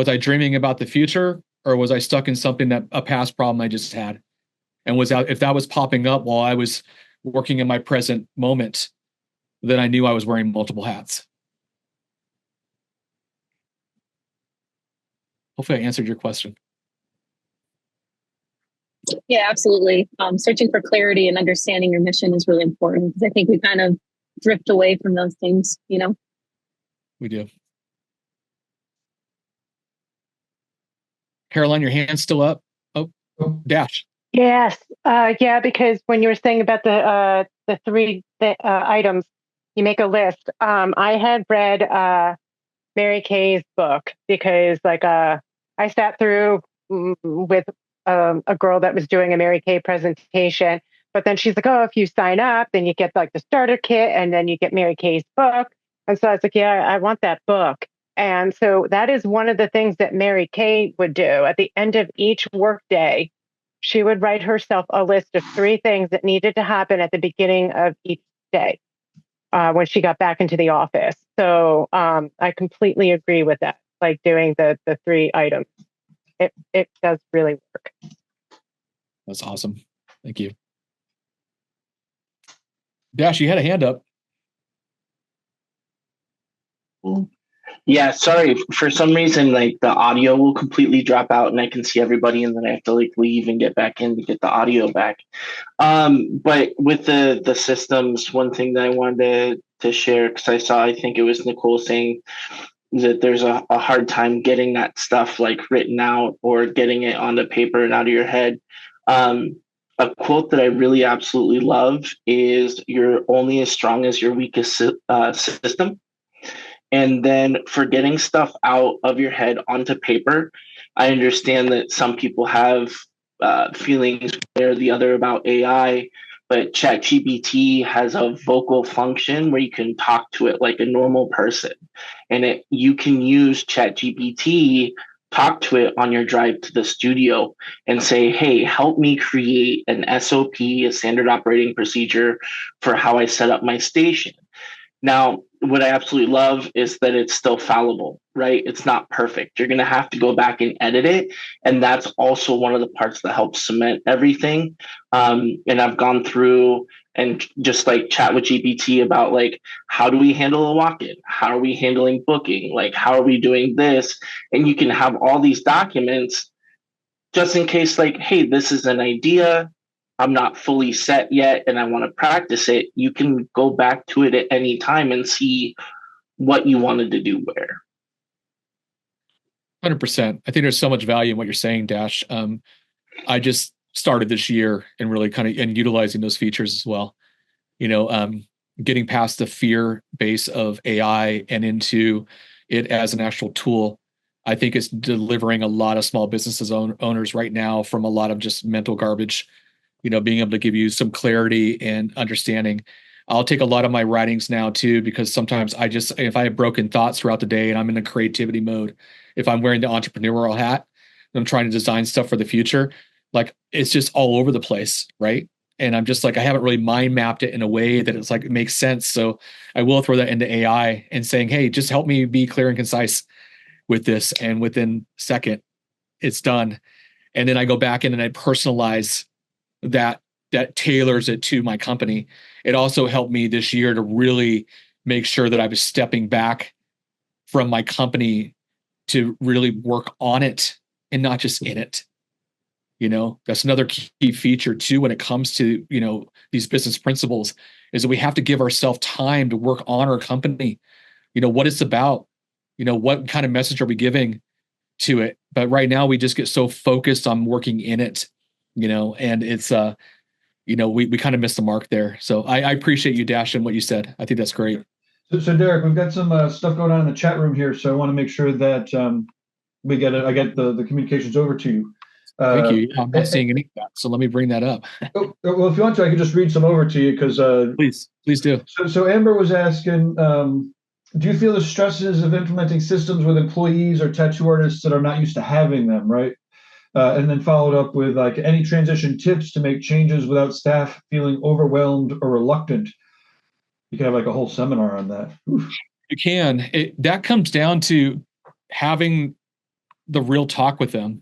I dreaming about the future, or was I stuck in something a past problem I just had? And if that was popping up while I was working in my present moment, then I knew I was wearing multiple hats. Hopefully I answered your question. Yeah, absolutely. Searching for clarity and understanding your mission is really important because I think we kind of drift away from those things, We do. Caroline, your hand's still up. Oh, Dash. Yes. Yeah, because when you were saying about the three items, you make a list. I had read Mary Kay's book because I sat through with a girl that was doing a Mary Kay presentation, but then she's like, oh, if you sign up, then you get the starter kit and then you get Mary Kay's book. And so I was like, yeah, I want that book. And so that is one of the things that Mary Kay would do at the end of each workday. She would write herself a list of 3 things that needed to happen at the beginning of each day when she got back into the office. So I completely agree with that, like doing the 3 items. It does really work. That's awesome. Thank you. Dash, you had a hand up. Yeah, sorry. For some reason, the audio will completely drop out and I can see everybody and then I have to leave and get back in to get the audio back. But with the systems, one thing that I wanted to share, because I think it was Nicole saying that there's a hard time getting that stuff written out or getting it on the paper and out of your head. A quote that I really absolutely love is, "You're only as strong as your weakest system." And then for getting stuff out of your head onto paper, I understand that some people have feelings one or the other about AI, but ChatGPT has a vocal function where you can talk to it like a normal person. And you can use ChatGPT, talk to it on your drive to the studio and say, hey, help me create an SOP, a standard operating procedure for how I set up my station. Now, what I absolutely love is that it's still fallible, right? It's not perfect. You're going to have to go back and edit it. And that's also one of the parts that helps cement everything. And I've gone through and just like chat with GPT about like, how do we handle a walk-in? How are we handling booking? Like, how are we doing this? And you can have all these documents just in case, like, hey, this is an idea. I'm not fully set yet and I want to practice it. You can go back to it at any time and see what you wanted to do where. 100%. I think there's so much value in what you're saying, Dash. I just started this year and really kind of and utilizing those features as well. Getting past the fear base of AI and into it as an actual tool, I think is delivering a lot of small businesses owners right now from a lot of just mental garbage. Being able to give you some clarity and understanding. I'll take a lot of my writings now too, because sometimes if I have broken thoughts throughout the day and I'm in a creativity mode, if I'm wearing the entrepreneurial hat, and I'm trying to design stuff for the future, like it's just all over the place, right? And I'm just like, I haven't really mind mapped it in a way that it's like, it makes sense. So I will throw that into AI and saying, hey, just help me be clear and concise with this. And within a second, it's done. And then I go back in and I personalize that tailors it to my company. It also helped me this year to really make sure that I was stepping back from my company to really work on it and not just in it. That's another key feature too when it comes to, these business principles, is that we have to give ourselves time to work on our company, what it's about, what kind of message are we giving to it. But right now we just get so focused on working in it, and it's, we kind of missed the mark there. So I appreciate you, Dash, and what you said. I think that's great. So Derek, we've got some stuff going on in the chat room here. So I want to make sure that I get the communications over to you. Thank you. I'm not seeing any of that, so let me bring that up. Well, if you want to, I can just read some over to you because please do. So Amber was asking, do you feel the stresses of implementing systems with employees or tattoo artists that are not used to having them, right? And then followed up with like any transition tips to make changes without staff feeling overwhelmed or reluctant. You can have like a whole seminar on that. Oof. You can. That comes down to having the real talk with them.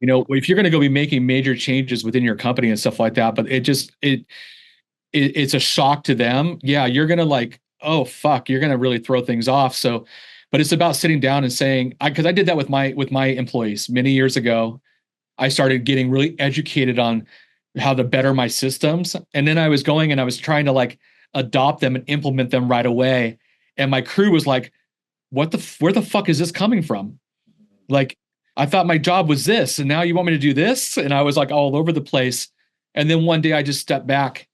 If you're going to go be making major changes within your company and stuff like that, but it's a shock to them. Yeah, you're going to like, oh fuck, you're going to really throw things off. So, but it's about sitting down and saying, because I did that with my employees many years ago. I started getting really educated on how to better my systems, and then I was going and I was trying to like adopt them and implement them right away. And my crew was like, where the fuck is this coming from? Like, I thought my job was this, and now you want me to do this? And I was like all over the place. And then one day I just stepped back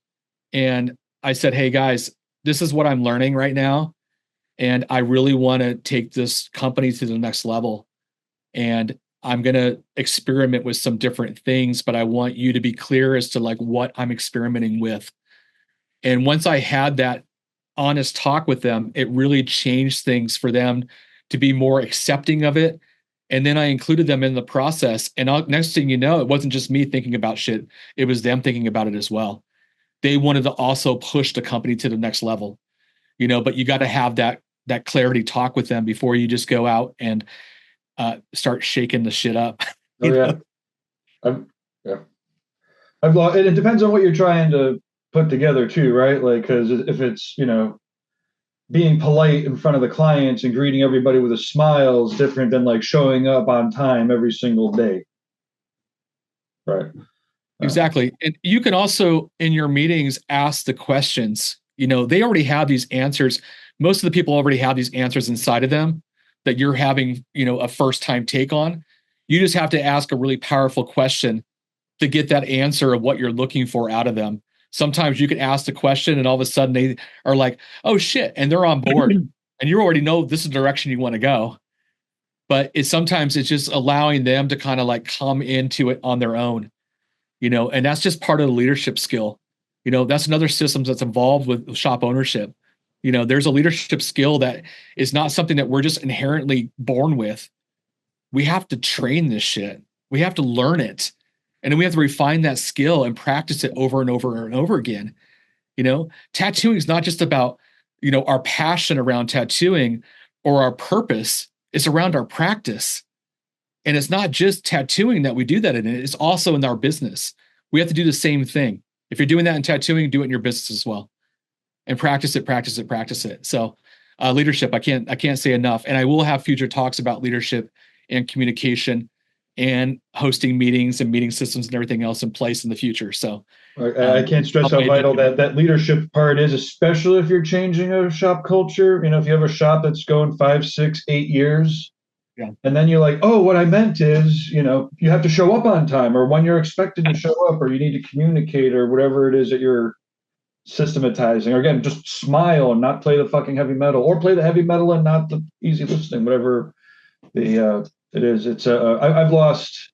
and I said, hey guys, this is what I'm learning right now. And I really want to take this company to the next level. And I'm going to experiment with some different things, but I want you to be clear as to like what I'm experimenting with. And once I had that honest talk with them, it really changed things for them to be more accepting of it. And then I included them in the process. And next thing you know, it wasn't just me thinking about shit. It was them thinking about it as well. They wanted to also push the company to the next level, but you got to have that clarity talk with them before you just go out and start shaking the shit up. Yeah. It depends on what you're trying to put together too, right? Like, because if it's, being polite in front of the clients and greeting everybody with a smile is different than like showing up on time every single day. Right. Exactly. And you can also in your meetings ask the questions. They already have these answers. Most of the people already have these answers inside of them that you're having, a first time take on. You just have to ask a really powerful question to get that answer of what you're looking for out of them. Sometimes you can ask the question and all of a sudden they are like, oh shit. And they're on board and you already know this is the direction you want to go. But sometimes it's just allowing them to kind of like come into it on their own, and that's just part of the leadership skill. That's another system that's involved with shop ownership. There's a leadership skill that is not something that we're just inherently born with. We have to train this shit. We have to learn it. And then we have to refine that skill and practice it over and over and over again. Tattooing is not just about, our passion around tattooing or our purpose. It's around our practice. And it's not just tattooing that we do that in. It's also in our business. We have to do the same thing. If you're doing that in tattooing, do it in your business as well, and practice it. So leadership, I can't say enough. And I will have future talks about leadership and communication and hosting meetings and meeting systems and everything else in place in the future. So I can't stress how vital that leadership part is, especially if you're changing a shop culture. You know, if you have a shop that's going 5, 6, 8 years, and then you're like, oh, what I meant is, you know, you have to show up on time, or when you're expected to show up, or you need to communicate, or whatever it is that you're systematizing. Or again, just smile and not play the fucking heavy metal, or play the heavy metal and not the easy listening, whatever the it is. It's I've lost,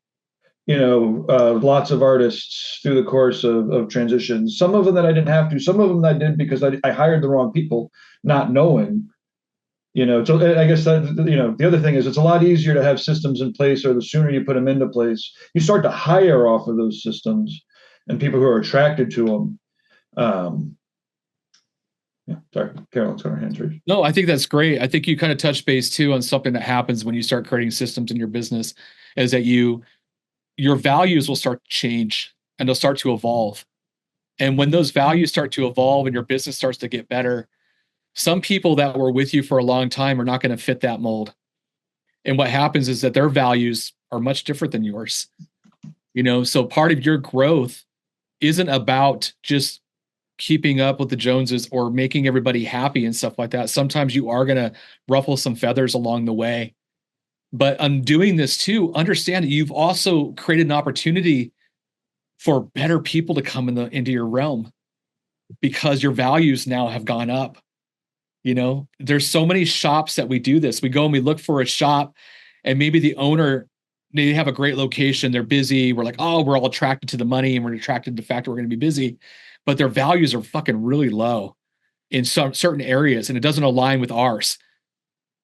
you know, lots of artists through the course of transitions. Some of them that I didn't have to, some of them that I did because I hired the wrong people, not knowing. You know, so I guess that, you know, the other thing is it's a lot easier to have systems in place, or the sooner you put them into place, you start to hire off of those systems and people who are attracted to them. Yeah, sorry, Carolyn's got her hands raised. No, I think that's great. I think you kind of touched base too on something that happens when you start creating systems in your business, is that your values will start to change and they'll start to evolve. And when those values start to evolve and your business starts to get better, some people that were with you for a long time are not going to fit that mold. And what happens is that their values are much different than yours. You know, so part of your growth isn't about just keeping up with the Joneses or making everybody happy and stuff like that. Sometimes you are going to ruffle some feathers along the way. But on doing this too, understand that you've also created an opportunity for better people to come into your realm because your values now have gone up. You know, there's so many shops that we do this. We go and we look for a shop, and maybe the owner, they have a great location. They're busy. We're like, oh, we're all attracted to the money and we're attracted to the fact that we're going to be busy, but their values are fucking really low in some certain areas, and it doesn't align with ours.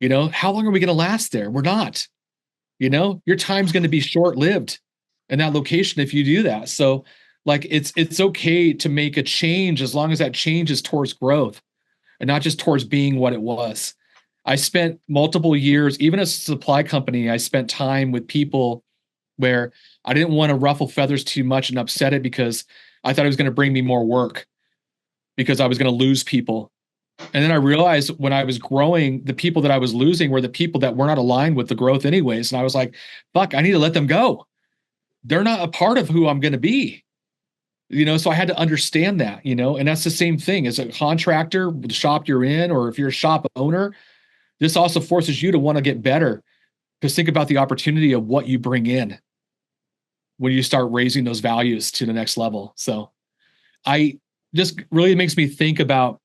You know, how long are we going to last there? We're not. You know, your time's going to be short-lived in that location if you do that. So, like, it's okay to make a change as long as that change is towards growth and not just towards being what it was. I spent multiple years, even as a supply company, I spent time with people where I didn't want to ruffle feathers too much and upset it because I thought it was going to bring me more work because I was going to lose people. And then I realized when I was growing, the people that I was losing were the people that were not aligned with the growth anyways. And I was like, fuck, I need to let them go. They're not a part of who I'm going to be. You know, so I had to understand that, you know, and that's the same thing as a contractor, the shop you're in, or if you're a shop owner, this also forces you to want to get better, because think about the opportunity of what you bring in when you start raising those values to the next level. So I just really makes me think about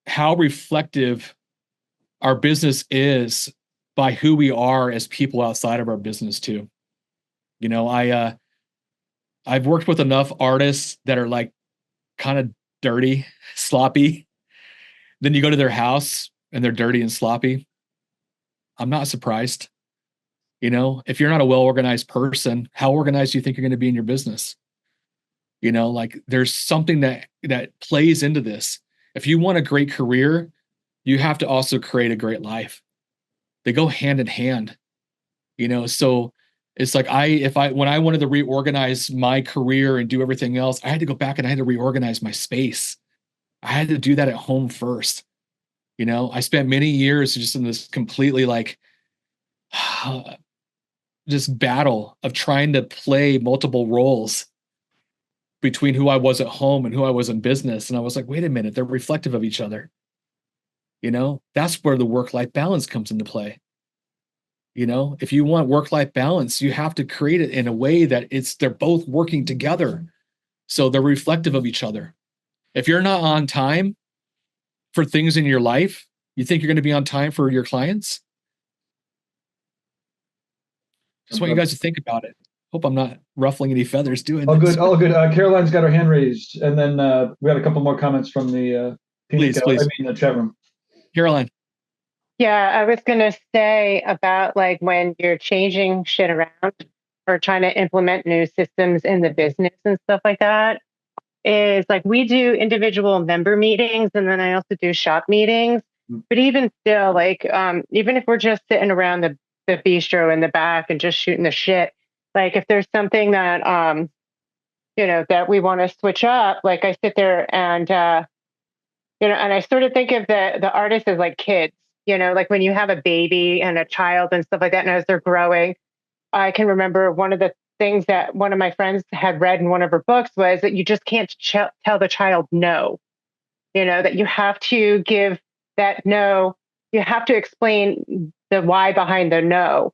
how reflective our business is by who we are as people outside of our business too. You know, I've worked with enough artists that are like kind of dirty, sloppy. Then you go to their house and they're dirty and sloppy. I'm not surprised. You know, if you're not a well-organized person, how organized do you think you're going to be in your business? You know, like there's something that plays into this. If you want a great career, you have to also create a great life. They go hand in hand. You know, so it's like when I wanted to reorganize my career and do everything else, I had to go back and I had to reorganize my space. I had to do that at home first. You know, I spent many years just in this completely like just battle of trying to play multiple roles between who I was at home and who I was in business. And I was like, wait a minute, they're reflective of each other. You know, that's where the work-life balance comes into play. You know, if you want work-life balance, you have to create it in a way that they're both working together. So they're reflective of each other. If you're not on time for things in your life, you think you're going to be on time for your clients? Just want you guys to think about it. Hope I'm not ruffling any feathers doing this. All good. Caroline's got her hand raised, and then we got a couple more comments from the please. The chat room. Caroline. Yeah, I was going to say about like when you're changing shit around or trying to implement new systems in the business and stuff like that, is like we do individual member meetings and then I also do shop meetings. But even still, like even if we're just sitting around the bistro in the back and just shooting the shit, Like if there's something that that we want to switch up, like I sit there and and I sort of think of the artists as like kids, like when you have a baby and a child and stuff like that, and as they're growing, I can remember one of the things that one of my friends had read in one of her books was that you just can't tell the child no, that you have to give that no, you have to explain the why behind the no.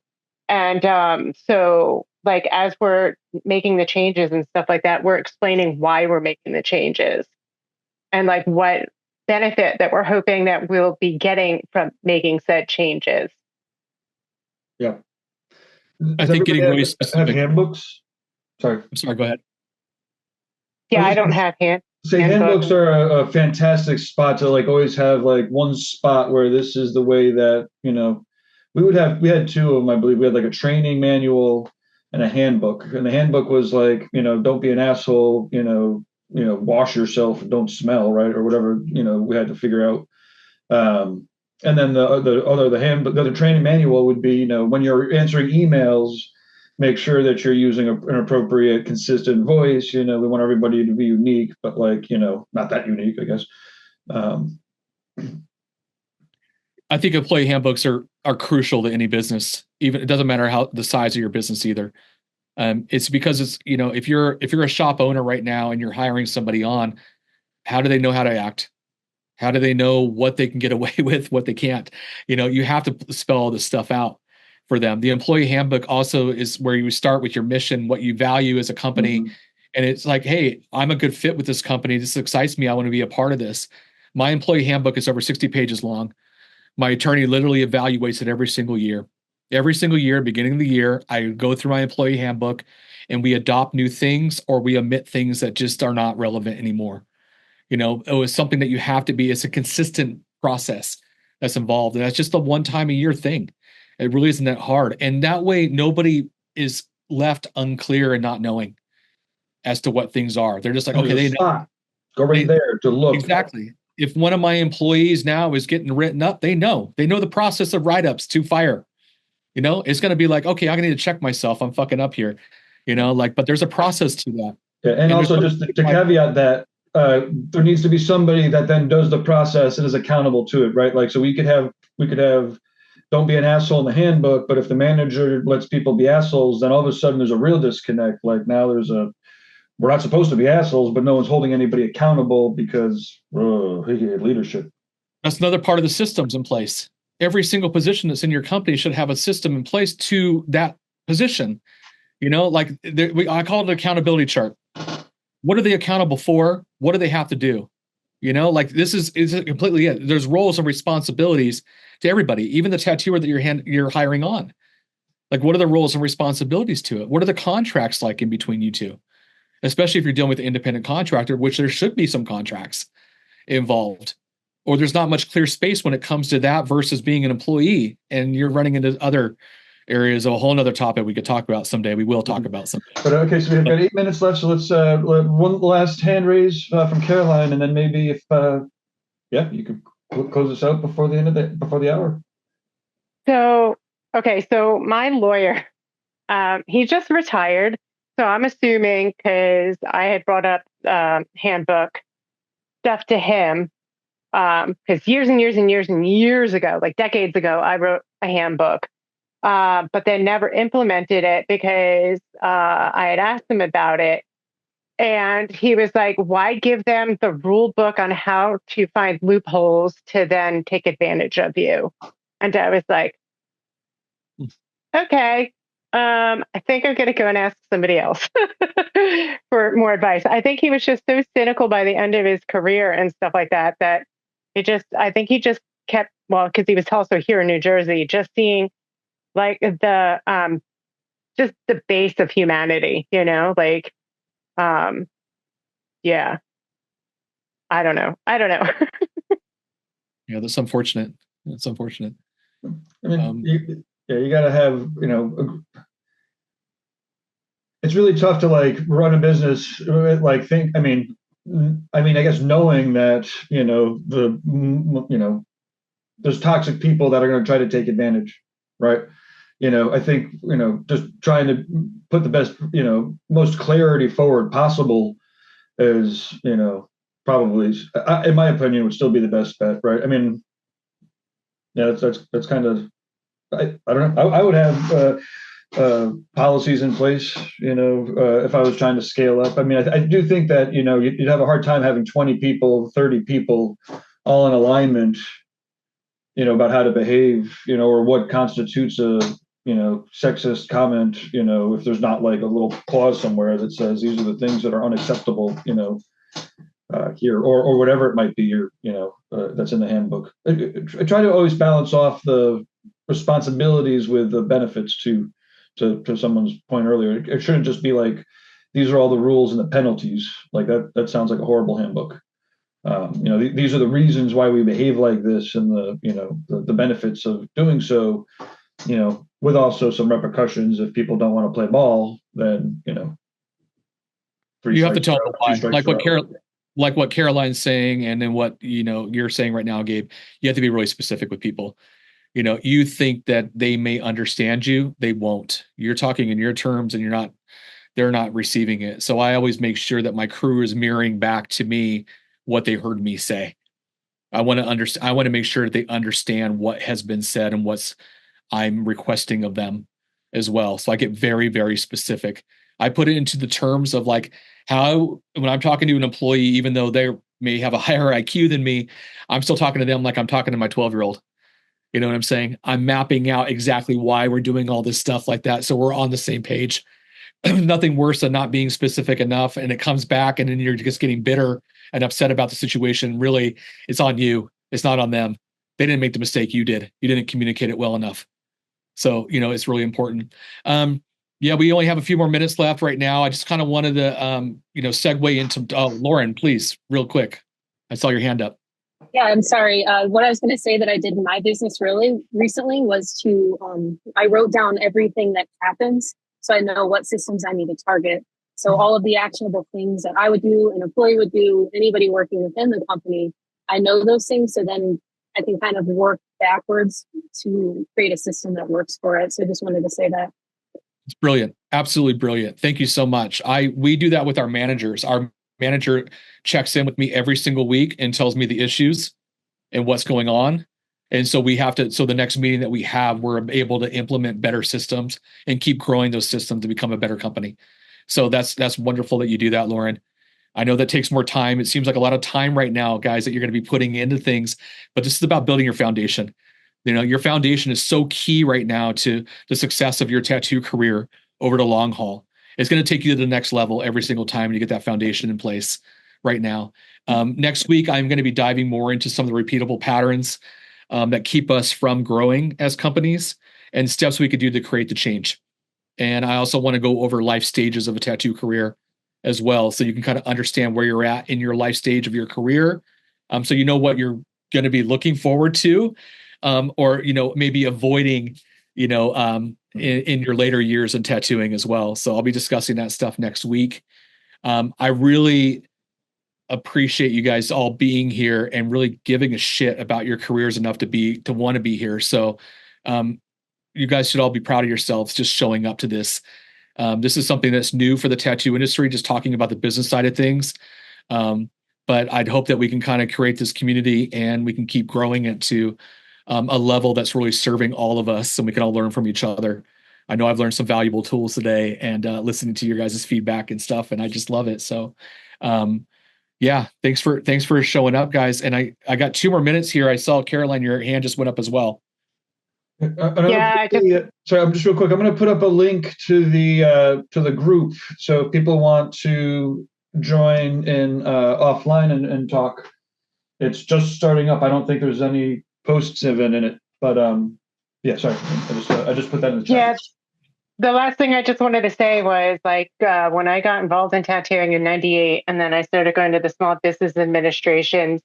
And so, like, as we're making the changes and stuff like that, we're explaining why we're making the changes and like what benefit that we're hoping that we'll be getting from making said changes. Yeah. I think getting really have specific. handbooks. Sorry. I'm sorry. Go ahead. Yeah, I don't have handbooks are a fantastic spot to like always have like one spot where this is the way that we had two of them. I believe we had like a training manual and a handbook, and the handbook was like don't be an asshole, wash yourself, don't smell, right, or whatever we had to figure out. And then the training manual would be when you're answering emails, make sure that you're using an appropriate, consistent voice. We want everybody to be unique, but like, not that unique, I guess. I think employee handbooks are crucial to any business. Even it doesn't matter how the size of your business either. It's because it's if you're a shop owner right now and you're hiring somebody on, how do they know how to act? How do they know what they can get away with, what they can't? You have to spell all this stuff out for them. The employee handbook also is where you start with your mission, what you value as a company. Mm-hmm. And it's like, hey, I'm a good fit with this company. This excites me. I want to be a part of this. My employee handbook is over 60 pages long. My attorney literally evaluates it every single year. Every single year, beginning of the year, I go through my employee handbook and we adopt new things or we omit things that just are not relevant anymore. It was something that you have to be. It's a consistent process that's involved. And that's just a one time a year thing. It really isn't that hard. And that way, nobody is left unclear and not knowing as to what things are. They're just like, okay, they know. Go right there to look. Exactly. If one of my employees now is getting written up, they know the process of write-ups to fire. It's going to be like, okay, I'm going to need to check myself. I'm fucking up here, but there's a process to that. Yeah, and also just to caveat that, there needs to be somebody that then does the process and is accountable to it, right? Like, so we could have don't be an asshole in the handbook, but if the manager lets people be assholes, then all of a sudden there's a real disconnect. Like now we're not supposed to be assholes, but no one's holding anybody accountable because leadership. That's another part of the systems in place. Every single position that's in your company should have a system in place to that position. I call it an accountability chart. What are they accountable for? What do they have to do? This is completely it. There's roles and responsibilities to everybody, even the tattooer that you're hiring on. Like, what are the roles and responsibilities to it? What are the contracts like in between you two? Especially if you're dealing with an independent contractor, which there should be some contracts involved, or there's not much clear space when it comes to that versus being an employee, and you're running into other areas of a whole nother topic we could talk about someday. We will talk about someday. But okay, so we've got 8 minutes left. So let's one last hand raise from Caroline, and then maybe if you could close us out before the hour. So so my lawyer, he just retired. So I'm assuming because I had brought up handbook stuff to him, because years and years and years and years ago, like decades ago, I wrote a handbook. But then never implemented it because I had asked him about it. And he was like, why give them the rule book on how to find loopholes to then take advantage of you? And I was like, okay, I think I'm going to go and ask somebody else for more advice. I think he was just so cynical by the end of his career and stuff like that, I think he just kept, because he was also here in New Jersey, just seeing like just the base of humanity, yeah. I don't know. Yeah, that's unfortunate. It's unfortunate. I mean, you got to have, it's really tough to like run a business, like I guess knowing that, there's toxic people that are going to try to take advantage, right? I think, just trying to put the best, most clarity forward possible is, probably, in my opinion, would still be the best bet, right? I mean, yeah, that's kind of, I don't know. I would have policies in place, if I was trying to scale up. I mean, I do think that, you'd have a hard time having 20 people, 30 people all in alignment, about how to behave, or what constitutes a, sexist comment, if there's not like a little clause somewhere that says these are the things that are unacceptable, here, or whatever it might be, or, that's in the handbook. I try to always balance off the responsibilities with the benefits to someone's point earlier. It shouldn't just be like, these are all the rules and the penalties. Like that sounds like a horrible handbook. These are the reasons why we behave like this, and the benefits of doing so, with also some repercussions. If people don't want to play ball, then, you have to tell them why, like what Caroline's saying, and then what, you're saying right now, Gabe. You have to be really specific with people. You think that they may understand you, they won't. You're talking in your terms, and they're not receiving it. So I always make sure that my crew is mirroring back to me what they heard me say. I want to make sure that they understand what has been said and what's I'm requesting of them as well. So I get very, very specific. I put it into the terms of like how, when I'm talking to an employee, even though they may have a higher IQ than me, I'm still talking to them like I'm talking to my 12-year-old. You know what I'm saying? I'm mapping out exactly why we're doing all this stuff like that. So we're on the same page. Nothing worse than not being specific enough, and it comes back and then you're just getting bitter and upset about the situation. Really, it's on you. It's not on them. They didn't make the mistake. You did. You didn't communicate it well enough. So, it's really important. Yeah, we only have a few more minutes left right now. I just kind of wanted to, segue into Lauren, please, real quick. I saw your hand up. Yeah, I'm sorry. What I was going to say that I did in my business really recently was I wrote down everything that happens so I know what systems I need to target. So all of the actionable things that I would do, an employee would do, anybody working within the company, I know those things. So then I can kind of work backwards to create a system that works for it. So I just wanted to say that. It's brilliant. Absolutely brilliant. Thank you so much. We do that with our managers. Our manager checks in with me every single week and tells me the issues and what's going on. And so the next meeting that we have, we're able to implement better systems and keep growing those systems to become a better company. So that's wonderful that you do that, Lauren. I know that takes more time. It seems like a lot of time right now, guys, that you're going to be putting into things, but this is about building your foundation. Your foundation is so key right now to the success of your tattoo career over the long haul. It's going to take you to the next level every single time you get that foundation in place right now. Next week, I'm going to be diving more into some of the repeatable patterns that keep us from growing as companies and steps we could do to create the change. And I also want to go over life stages of a tattoo career as well, so you can kind of understand where you're at in your life stage of your career, so you know what you're going to be looking forward to, or maybe avoiding, in your later years in tattooing as well. So I'll be discussing that stuff next week. I really appreciate you guys all being here and really giving a shit about your careers enough to want to be here. So you guys should all be proud of yourselves just showing up to this. This is something that's new for the tattoo industry, just talking about the business side of things. But I'd hope that we can kind of create this community and we can keep growing it to a level that's really serving all of us, and we can all learn from each other. I know I've learned some valuable tools today, and listening to your guys' feedback and stuff, and I just love it. So yeah, thanks for showing up, guys. And I got 2 more minutes here. I saw Caroline, your hand just went up as well. Sorry, I'm just real quick. I'm going to put up a link to the group, so if people want to join in offline and talk. It's just starting up. I don't think there's any posts even in it, but yeah. Sorry, I just put that in the chat. Yeah. The last thing I just wanted to say was when I got involved in tattooing in '98, and then I started going to the Small Business Administration's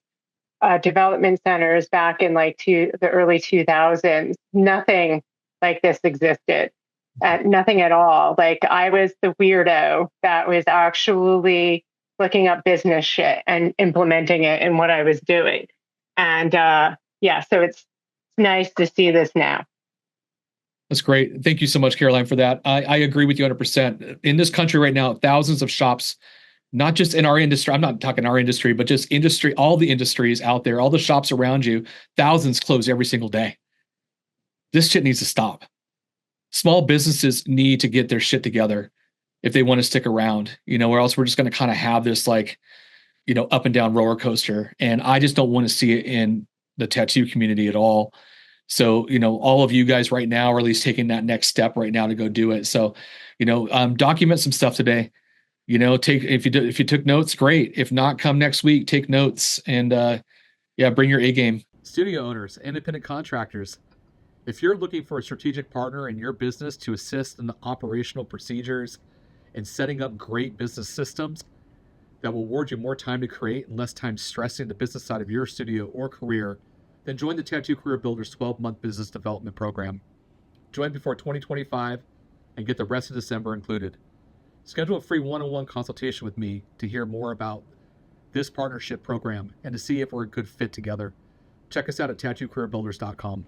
development centers back in the early 2000s. Nothing like this existed. Nothing at all. I was the weirdo that was actually looking up business shit and implementing it in what I was doing. And so it's nice to see this now. That's great. Thank you so much, Caroline, for that. I agree with you 100%. In this country right now, thousands of shops, not just in our industry, I'm not talking our industry, but just industry, all the industries out there, all the shops around you, thousands close every single day. This shit needs to stop. Small businesses need to get their shit together if they want to stick around, or else we're just going to kind of have this like, up and down roller coaster. And I just don't want to see it in the tattoo community at all. So, all of you guys right now are at least taking that next step right now to go do it. So, document some stuff today. If you took notes, great. If not, come next week, take notes, and bring your A game. Studio owners, independent contractors, if you're looking for a strategic partner in your business to assist in the operational procedures and setting up great business systems that will award you more time to create and less time stressing the business side of your studio or career, then join the Tattoo Career Builders 12-month business development program. Join before 2025 and get the rest of December included. Schedule a free one-on-one consultation with me to hear more about this partnership program and to see if we're a good fit together. Check us out at tattoocareerbuilders.com.